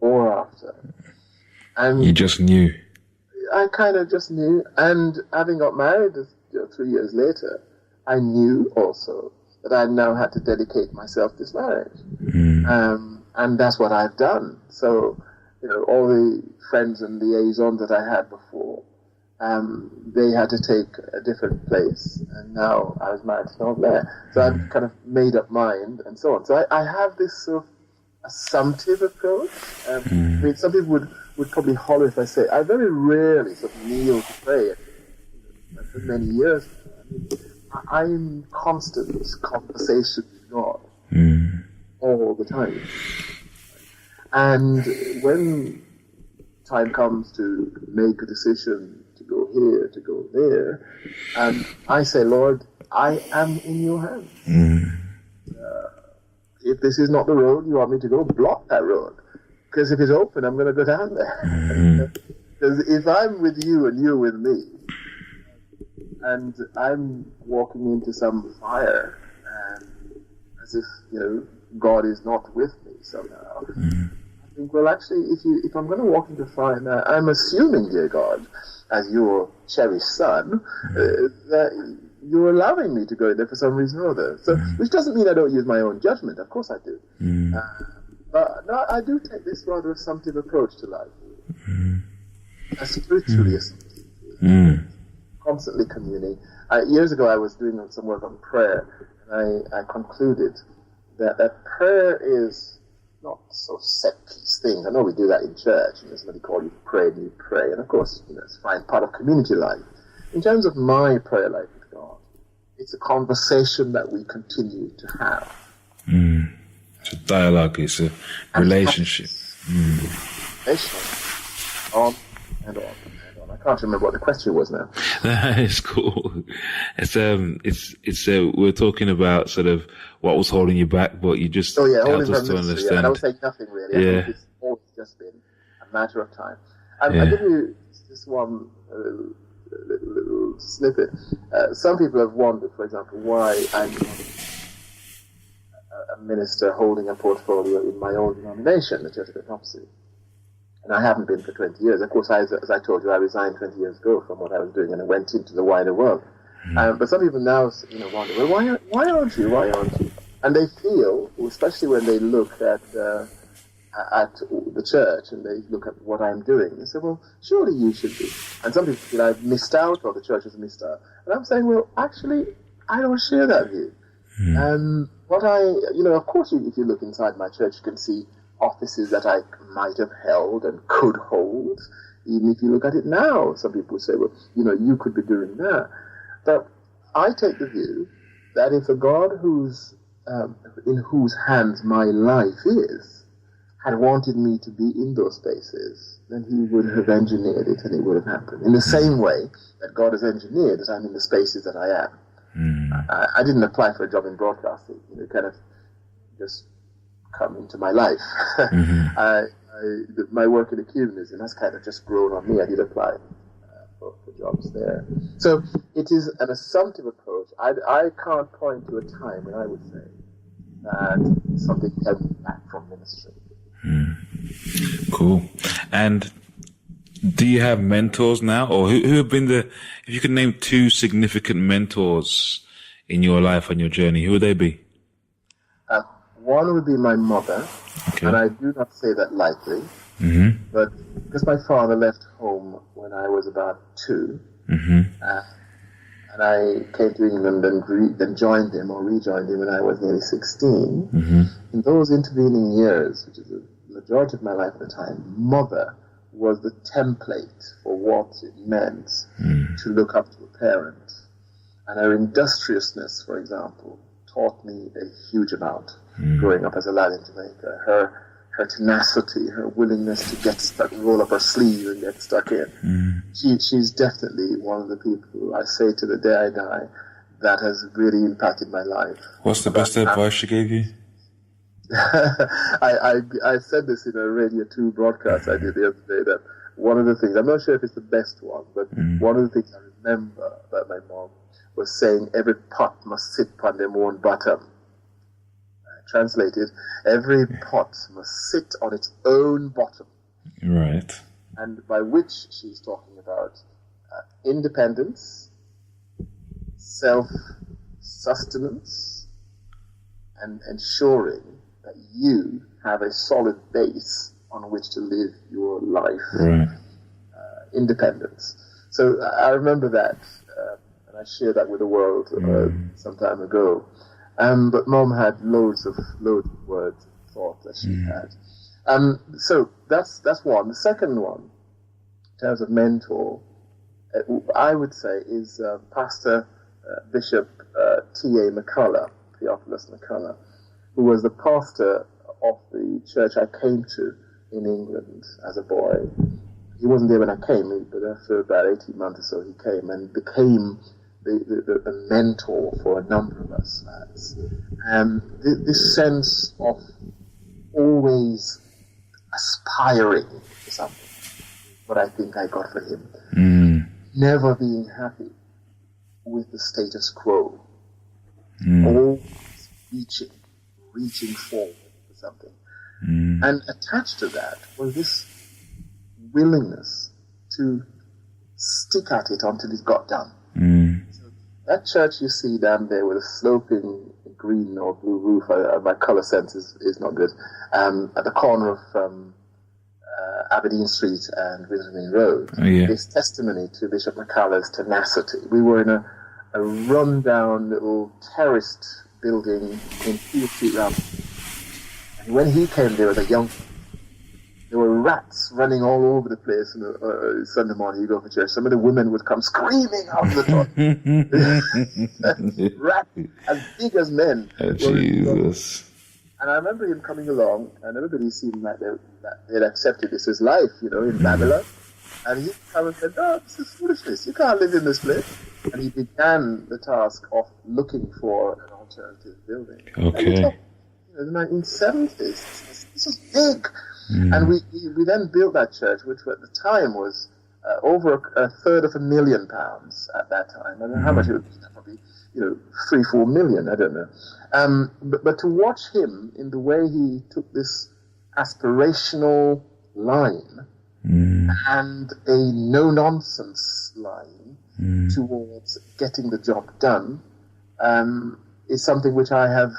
or after. And you just knew. I kind of just knew, and having got married 3 years later, I knew also that I now had to dedicate myself to this marriage. And that's what I've done. So, all the friends and liaisons that I had before, they had to take a different place, and now I was married to Aldred. So I've kind of made up mind and so on. So I have this sort of assumptive approach. I mean, some people would probably holler if I say, I very rarely sort of kneel to pray for many years. I'm in constant conversation with God all the time. And when time comes to make a decision to go here, to go there, I say, Lord, I am in your hands. If this is not the road you want me to go, block that road. Because if it's open, I'm going to go down there. Because if I'm with you and you're with me, and I'm walking into some fire, as if, God is not with me somehow, I think, well, actually, if I'm going to walk into fire now, I'm assuming, dear God, as your cherished son, that you're allowing me to go in there for some reason or other. So, which doesn't mean I don't use my own judgment. Of course I do. But no, I do take this rather assumptive approach to life. Spiritually assumptive. Constantly communing. Years ago, I was doing some work on prayer, and I concluded that prayer is not sort of set-piece things. I know we do that in church, somebody call you to pray, and you pray, and of course, it's a fine part of community life. In terms of my prayer life with God, it's a conversation that we continue to have. It's a dialogue, it's a relationship. On and on. I can't remember what the question was now. It's cool. We're talking about sort of what was holding you back, but you just helped us to understand. Yeah, I would say nothing really. I think it's always just been a matter of time. I'll give you just one little snippet. Some people have wondered, for example, why I'm not a minister holding a portfolio in my own denomination, the Church of Pentecostal. And I haven't been for 20 years. Of course, as I told you, I resigned 20 years ago from what I was doing, and I went into the wider world. But some people now, wonder, well, why aren't you? Why aren't you? And they feel, especially when they look at the church and they look at what I'm doing, they say, well, surely you should be. And some people feel I've missed out, or the church has missed out. And I'm saying, well, actually, I don't share that view. Of course, if you look inside my church, you can see offices that I might have held and could hold. Even if you look at it now, some people say, well, you could be doing that. But I take the view that if a God in whose hands my life is had wanted me to be in those spaces, then he would have engineered it and it would have happened. In the same way that God has engineered that I'm in the spaces that I am. I didn't apply for a job in broadcasting. Kind of just come into my life. My work in ecumenism has kind of just grown on me. I did apply for jobs there. So it is an assumptive approach. I can't point to a time when I would say that something held me back from ministry. Cool. And do you have mentors now, or who have been if you could name 2 significant mentors in your life and your journey, who would they be? One would be my mother, and I do not say that lightly, but because my father left home when I was about 2, and I came to England and then joined him or rejoined him when I was nearly 16. In those intervening years, which is the majority of my life at the time, mother was the template for what it meant to look up to a parent. And her industriousness, for example, taught me a huge amount growing up as a lad in Jamaica. Her tenacity, her willingness to get stuck, roll up her sleeve and get stuck in. She's definitely one of the people, I say to the day I die, that has really impacted my life. What's the best advice she gave you? I said this in a Radio 2 broadcast I did the other day, that one of the things, I'm not sure if it's the best one, but one of the things I remember about my mom was saying every pot must sit on their own bottom. Translated, every pot must sit on its own bottom. Right. And by which she's talking about independence, self-sustenance, and ensuring that you have a solid base on which to live your life. Right. Independence. So I remember that, and I shared that with the world some time ago. But Mom had loads of words and thoughts that she had. So that's one. The second one, in terms of mentor, I would say is Pastor Bishop T.A. McCullough, Theophilus McCullough, who was the pastor of the church I came to in England as a boy. He wasn't there when I came, but after about 18 months or so he came and became the mentor for a number of us lads. This sense of always aspiring to something, what I think I got for him. Never being happy with the status quo. Always reaching forward for something. And attached to that was this willingness to stick at it until it got done. So that church you see down there with a sloping green or blue roof, my color sense is not good, at the corner of Aberdeen Street and Windsor Road, is testimony to Bishop McCullough's tenacity. We were in a run-down little terraced building in Peel Street, and when he came there as a young, there were rats running all over the place. And Sunday morning, you go for church. Some of the women would come screaming out of the toilet. Rats as big as men. Oh, Jesus. And I remember him coming along, and everybody seemed like they'd accepted this as life, in Babylon. And he come and said, "No, this is foolishness. You can't live in this place." And he began the task of looking for an alternative building. Okay. The 1970s. This is big. And we then built that church, which at the time was over £250,000 at that time. I don't know how much it would be, probably 3-4 million, I don't know. But to watch him in the way he took this aspirational line and a no-nonsense line towards getting the job done is something which I have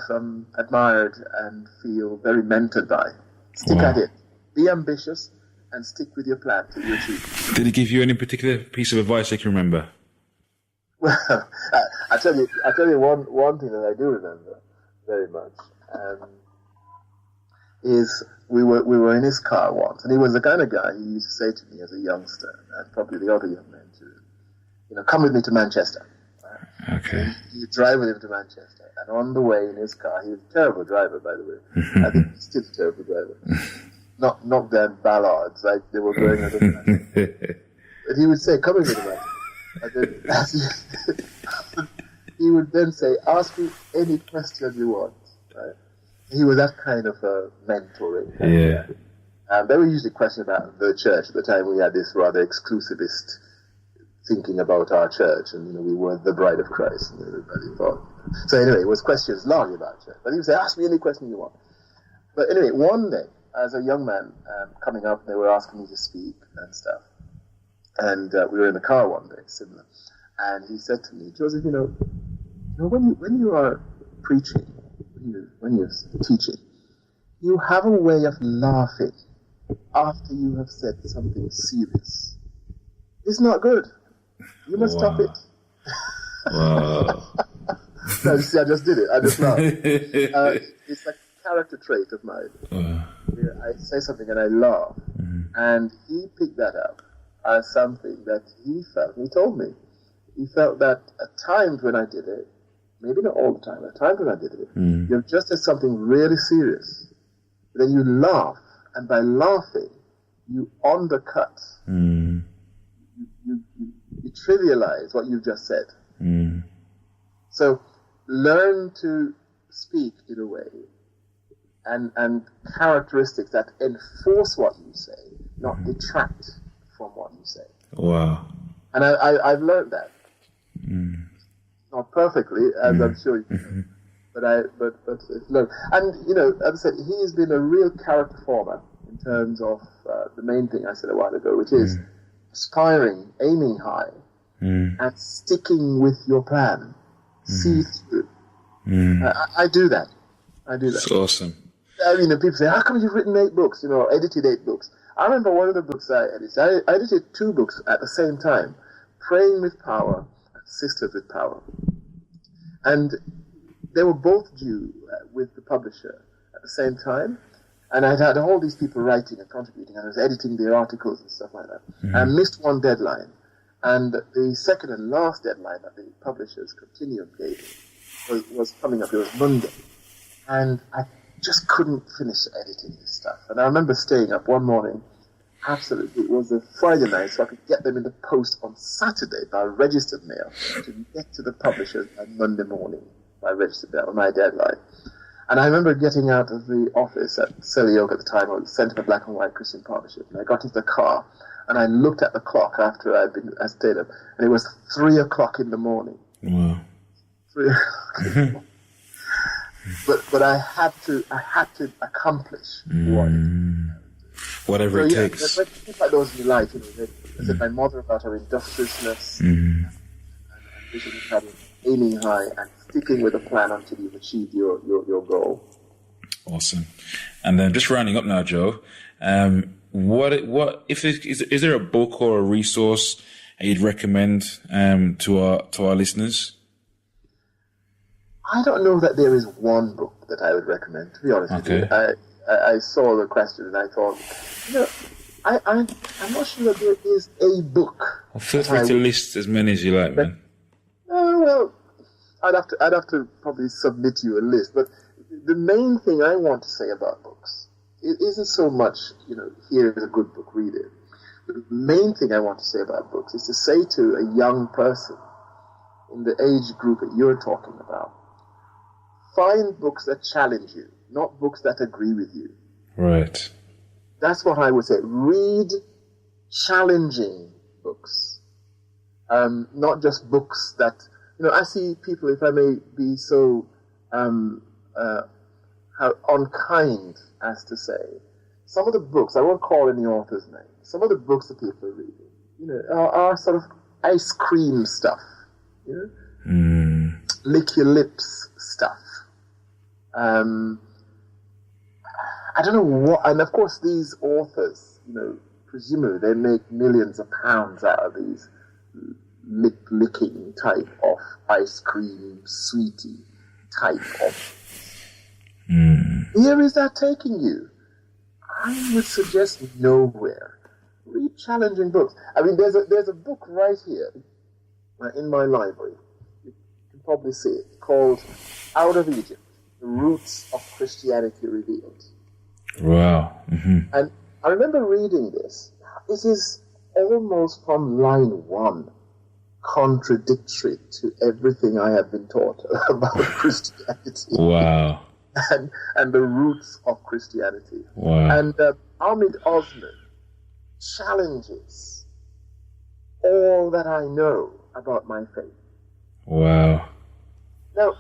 admired and feel very mentored by. Stick at it. Be ambitious and stick with your plan till you achieve it. Did he give you any particular piece of advice you can remember? Well, I tell you one thing that I do remember very much is we were in his car once, and he was the kind of guy he used to say to me as a youngster, and probably the other young men too, come with me to Manchester. Okay. You drive with him to Manchester, and on the way in his car, he was a terrible driver, by the way. I think he's still a terrible driver. Not down ballards like they were going at the time. But he would say, "Come with me to Manchester." And then, he would then say, "Ask me any question you want." Right? He was that kind of mentoring. Yeah. They were usually questions about the church. At the time, we had this rather exclusivist thinking about our church, and we were the bride of Christ, and everybody thought. So anyway, it was questions largely about church. But he would say, "Ask me any question you want." But anyway, one day, as a young man coming up, they were asking me to speak and stuff, and we were in the car one day, similar, and he said to me, "Joseph, when you are preaching, when you're teaching, you have a way of laughing after you have said something serious. It's not good. You must stop it." Wow. No, you see, I just did it. I just laughed. It's like a character trait of mine. I say something and I laugh. And he picked that up as something that he felt. He told me. He felt that at times when I did it, maybe not all the time, at times when I did it, you have just said something really serious. Then you laugh, and by laughing, you undercut, you trivialize what you've just said. So learn to speak in a way and characteristics that enforce what you say, not detract from what you say. Wow. And I've learned that. Not perfectly, as I'm sure you know. But it's learned. And, you know, as I said, he has been a real character former in terms of the main thing I said a while ago, which is aspiring, aiming high, and sticking with your plan. See through. I do that. That's awesome. I mean, people say, how come you've written 8 books, you know, edited 8 books? I remember one of the books I edited. I edited 2 books at the same time, Praying with Power and Sisters with Power. And they were both due with the publisher at the same time. And I'd had all these people writing and contributing, and I was editing their articles and stuff like that. I missed one deadline. And the second and last deadline that the publishers Continuum gave me was coming up. It was Monday. And I just couldn't finish editing this stuff. And I remember staying up one morning, absolutely, it was a Friday night, so I could get them in the post on Saturday by registered mail to get to the publishers by Monday morning by registered mail on my deadline. And I remember getting out of the office at Selly Oak at the time, or the Centre for Black and White Christian Partnership, and I got into the car, and I looked at the clock after I stayed up, and it was 3 o'clock in the morning. Wow. 3 o'clock in the morning. But I had to accomplish whatever it takes. There's things like those in your life, you know. I said my mother about her industriousness, and vision of having aiming high and sticking with a plan until you've achieved your goal. Awesome. And then just rounding up now, Joe. Is there a book or a resource that you'd recommend to our listeners? I don't know that there is one book that I would recommend, to be honest with you. I saw the question and I thought, you know, I'm not sure that there is a book. Well, feel free to list as many as you like, man. Well, I'd have to probably submit you a list. But the main thing I want to say about books, it isn't so much, you know, here is a good book, read it. The main thing I want to say about books is to say to a young person in the age group that you're talking about, find books that challenge you, not books that agree with you. Right. That's what I would say. Read challenging books. Not just books that, you know, I see people, if I may be so how unkind as to say, some of the books, I won't call any author's name, some of the books that people are reading, you know, are sort of ice cream stuff, you know? Lick your lips stuff. I don't know what, and of course these authors, you know, presumably they make millions of pounds out of these licking type of ice cream, sweetie type of. Where is that taking you? I would suggest nowhere. Read challenging books. I mean, there's a book right here in my library. You can probably see it, called Out of Egypt: The Roots of Christianity Revealed. Wow. And I remember reading this. This is almost from line 1 contradictory to everything I have been taught about Christianity. Wow. And the roots of Christianity. Wow. And Ahmed Osman challenges all that I know about my faith. Wow. Now,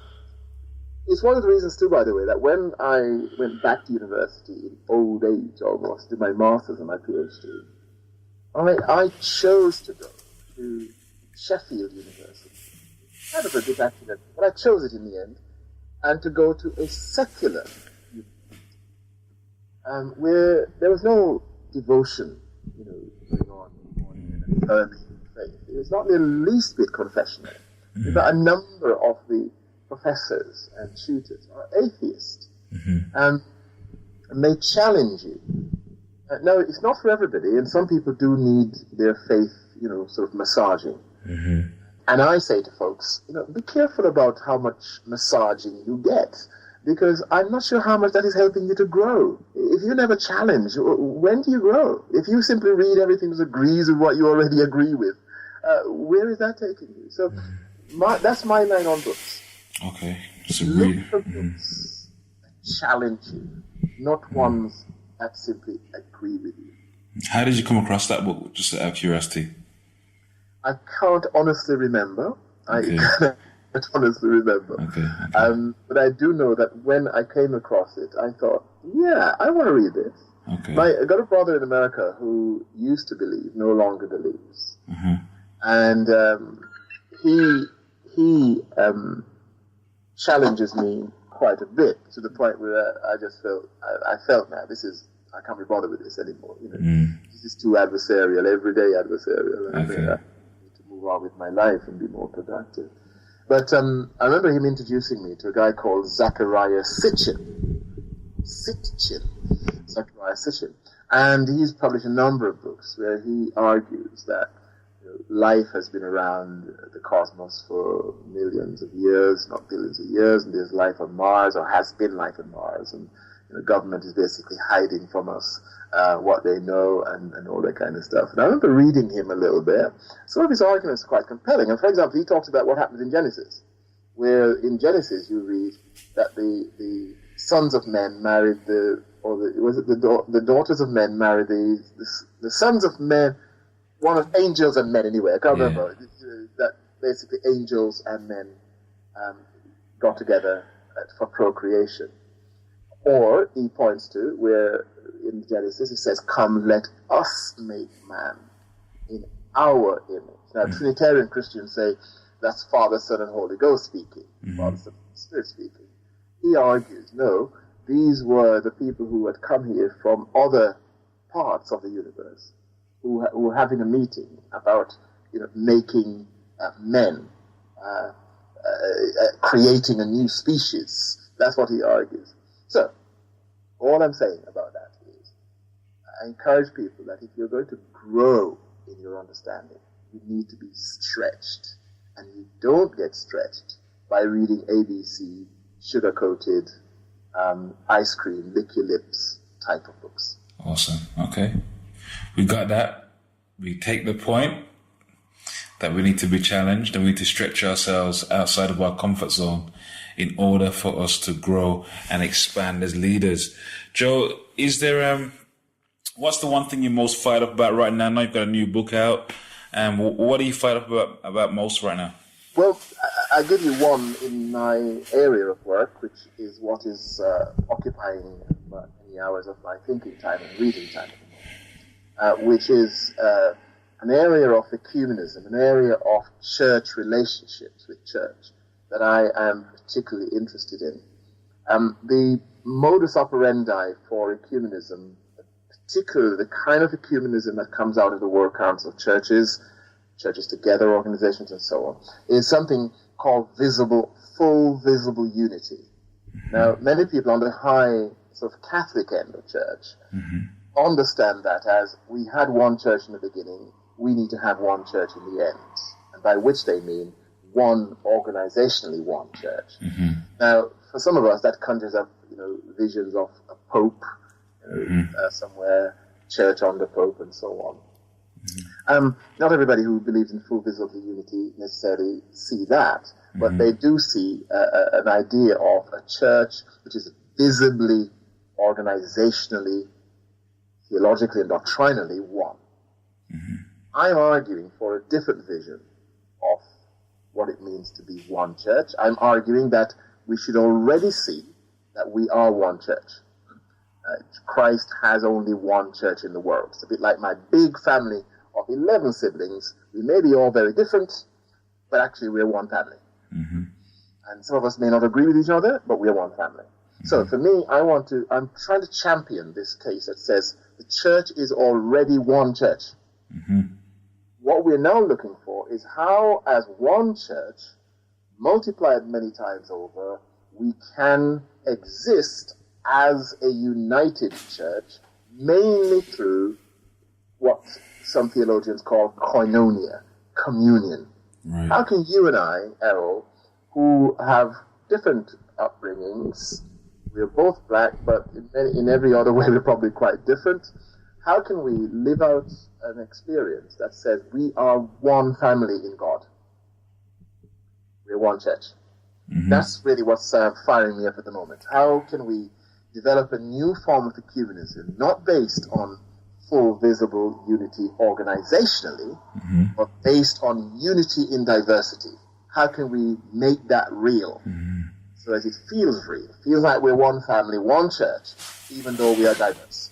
it's one of the reasons too, by the way, that when I went back to university in old age almost, to my master's and my PhD, I chose to go to Sheffield University. Kind of a bit accident, but I chose it in the end, and to go to a secular university, where there was no devotion, you know, going on and learning faith. It was not the least bit confessional. But a number of the professors and tutors are atheists, and they challenge you. Now, it's not for everybody, and some people do need their faith, you know, sort of massaging. And I say to folks, be careful about how much massaging you get, because I'm not sure how much that is helping you to grow. If you never challenge, when do you grow? If you simply read everything that agrees with what you already agree with, where is that taking you? So that's my line on books. Okay. Look for books that challenge you, not ones that simply agree with you. How did you come across that book, just out of curiosity? I can't honestly remember. Okay. I can't honestly remember. Okay. But I do know that when I came across it, I thought, yeah, I want to read this. Okay. I got a brother in America who used to believe, no longer believes. Mm-hmm. And he challenges me quite a bit, to the point where I just felt now, I can't be bothered with this anymore. This is too adversarial, everyday adversarial. And Okay. I need to move on with my life and be more productive. But I remember him introducing me to a guy called Zachariah Sitchin. Zachariah Sitchin. And he's published a number of books where he argues that life has been around the cosmos for millions of years, not billions of years, and there's life on Mars, or has been life on Mars, and the government is basically hiding from us what they know and all that kind of stuff. And I remember reading him a little bit. Some of his arguments are quite compelling. And for example, he talks about what happens in Genesis, where in Genesis you read that the sons of men married the daughters of men married the sons of men, one of angels and men anyway. I can't remember. That basically angels and men got together for procreation. Or he points to where in Genesis it says, "Come, let us make man in our image." Now, Trinitarian Christians say that's Father, Son, and Holy Ghost speaking, Father, Son, and Spirit speaking. He argues, no, these were the people who had come here from other parts of the universe, who were having a meeting about making men, creating a new species. That's what he argues. So, all I'm saying about that is, I encourage people that if you're going to grow in your understanding, you need to be stretched. And you don't get stretched by reading ABC, sugar-coated, ice cream, lick your lips type of books. Awesome. Okay. We got that. We take the point that we need to be challenged and we need to stretch ourselves outside of our comfort zone in order for us to grow and expand as leaders. Joe, is there, what's the one thing you're most fired up about right now? I know you've got a new book out. And what are you fired up about most right now? Well, I'll give you one in my area of work, which is what is occupying many hours of my thinking time and reading time at the moment, which is an area of ecumenism, an area of church relationships with church that I am particularly interested in. The modus operandi for ecumenism, particularly the kind of ecumenism that comes out of the World Council of Churches together, organizations, and so on, is something called full visible unity. Now, many people on the high sort of Catholic end of church understand that as we had one church in the beginning, we need to have one church in the end, and by which they mean one organizationally one church. Now, for some of us, that conjures up visions of a pope somewhere, church under pope, and so on. Not everybody who believes in full visible unity necessarily see that, but they do see an idea of a church which is visibly, organizationally, theologically, and doctrinally one. I'm arguing for a different vision of what it means to be one church. I'm arguing that we should already see that we are one church. Christ has only one church in the world. It's a bit like my big family of 11 siblings. We may be all very different, but actually we're one family. And some of us may not agree with each other, but we're one family. So for me, I'm trying to champion this case that says the church is already one church. What we're now looking for is how, as one church, multiplied many times over, we can exist as a united church, mainly through what some theologians call koinonia, communion, Right. How can you and I, Errol, who have different upbringings, we're both black, but in every other way we're probably quite different, how can we live out an experience that says we are one family in God? We're one church. Mm-hmm. That's really what's firing me up at the moment. How can we develop a new form of ecumenism, not based on full visible unity organizationally, mm-hmm. but based on unity in diversity? How can we make that real mm-hmm. so that it feels real? Feels like we're one family, one church, even though we are diverse.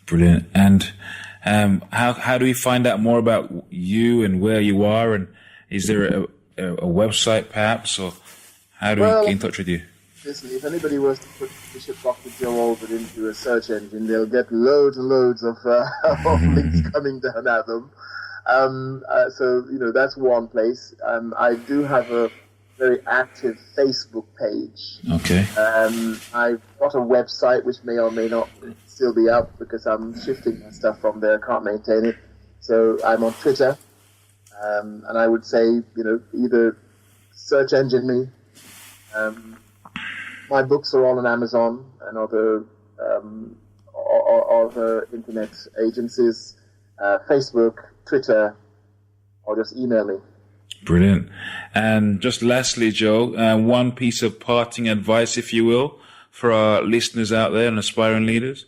Brilliant. And how do we find out more about you and where you are? And is there a website perhaps, or how do we get in touch with you? Listen, if anybody was to put Bishop Dr. Joe Aldred into a search engine, they'll get loads and loads of links coming down at them. So, that's one place. I do have a very active Facebook page. Okay. I've got a website which may or may not still be up because I'm shifting my stuff from there. I can't maintain it. So I'm on Twitter. And I would say, either search engine me. My books are all on Amazon and other internet agencies, Facebook, Twitter, or just email me. Brilliant. And just lastly, Joe, one piece of parting advice, if you will, for our listeners out there and aspiring leaders?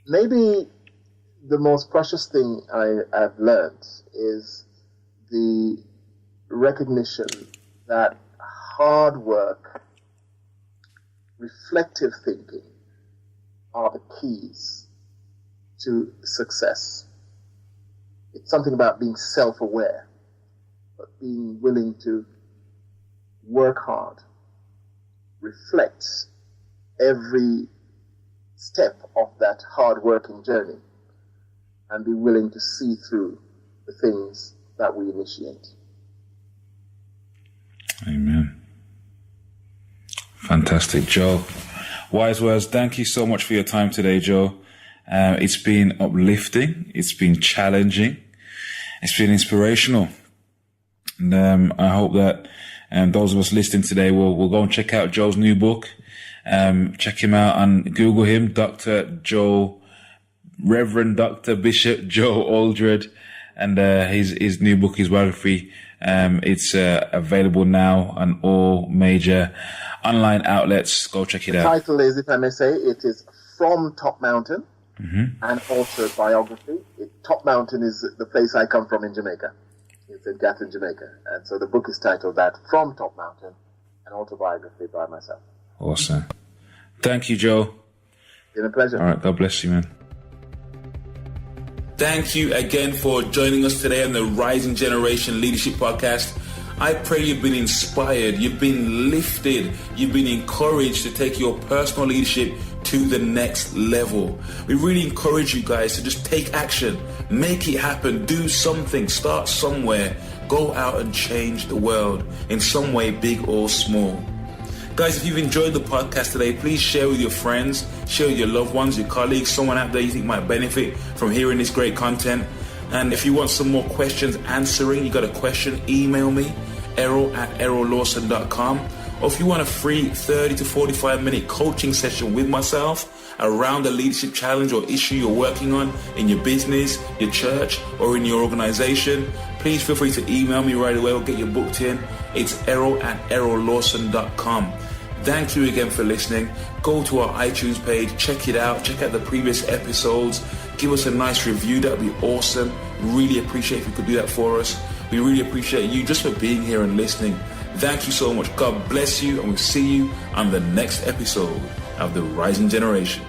Maybe the most precious thing I've learned is the recognition that hard work, reflective thinking are the keys to success. It's something about being self-aware, but being willing to work hard, reflect every step of that hard-working journey, and be willing to see through the things that we initiate. Amen. Fantastic, Joe. Wise words. Thank you so much for your time today, Joe. It's been uplifting. It's been challenging. It's been inspirational. And I hope that those of us listening today will go and check out Joe's new book. Check him out and Google him, Reverend Dr. Bishop Joe Aldred, and his new book, his biography. It's available now on all major online outlets. Go check it out. The title is, if I may say, it is From Top Mountain, mm-hmm. an autobiography. Top Mountain is the place I come from in Jamaica. It's in Gatton, Jamaica. And so the book is titled that, From Top Mountain, an autobiography by myself. Awesome. Thank you, Joe. It's been a pleasure. All right. God bless you, man. Thank you again for joining us today on the Rising Generation Leadership Podcast. I pray you've been inspired, you've been lifted, you've been encouraged to take your personal leadership to the next level. We really encourage you guys to just take action, make it happen, do something, start somewhere, go out and change the world in some way, big or small. Guys, if you've enjoyed the podcast today, please share with your friends, share with your loved ones, your colleagues, someone out there you think might benefit from hearing this great content. And if you want some more questions answering, you got a question, email me, Errol@errollawson.com. Or if you want a free 30 to 45 minute coaching session with myself around a leadership challenge or issue you're working on in your business, your church, or in your organization, please feel free to email me right away or get you booked in. It's Errol@errollawson.com. Thank you again for listening. Go to our iTunes page, check it out, check out the previous episodes, give us a nice review, that would be awesome. Really appreciate if you could do that for us. We really appreciate you just for being here and listening. Thank you so much. God bless you, and we'll see you on the next episode of The Rising Generation.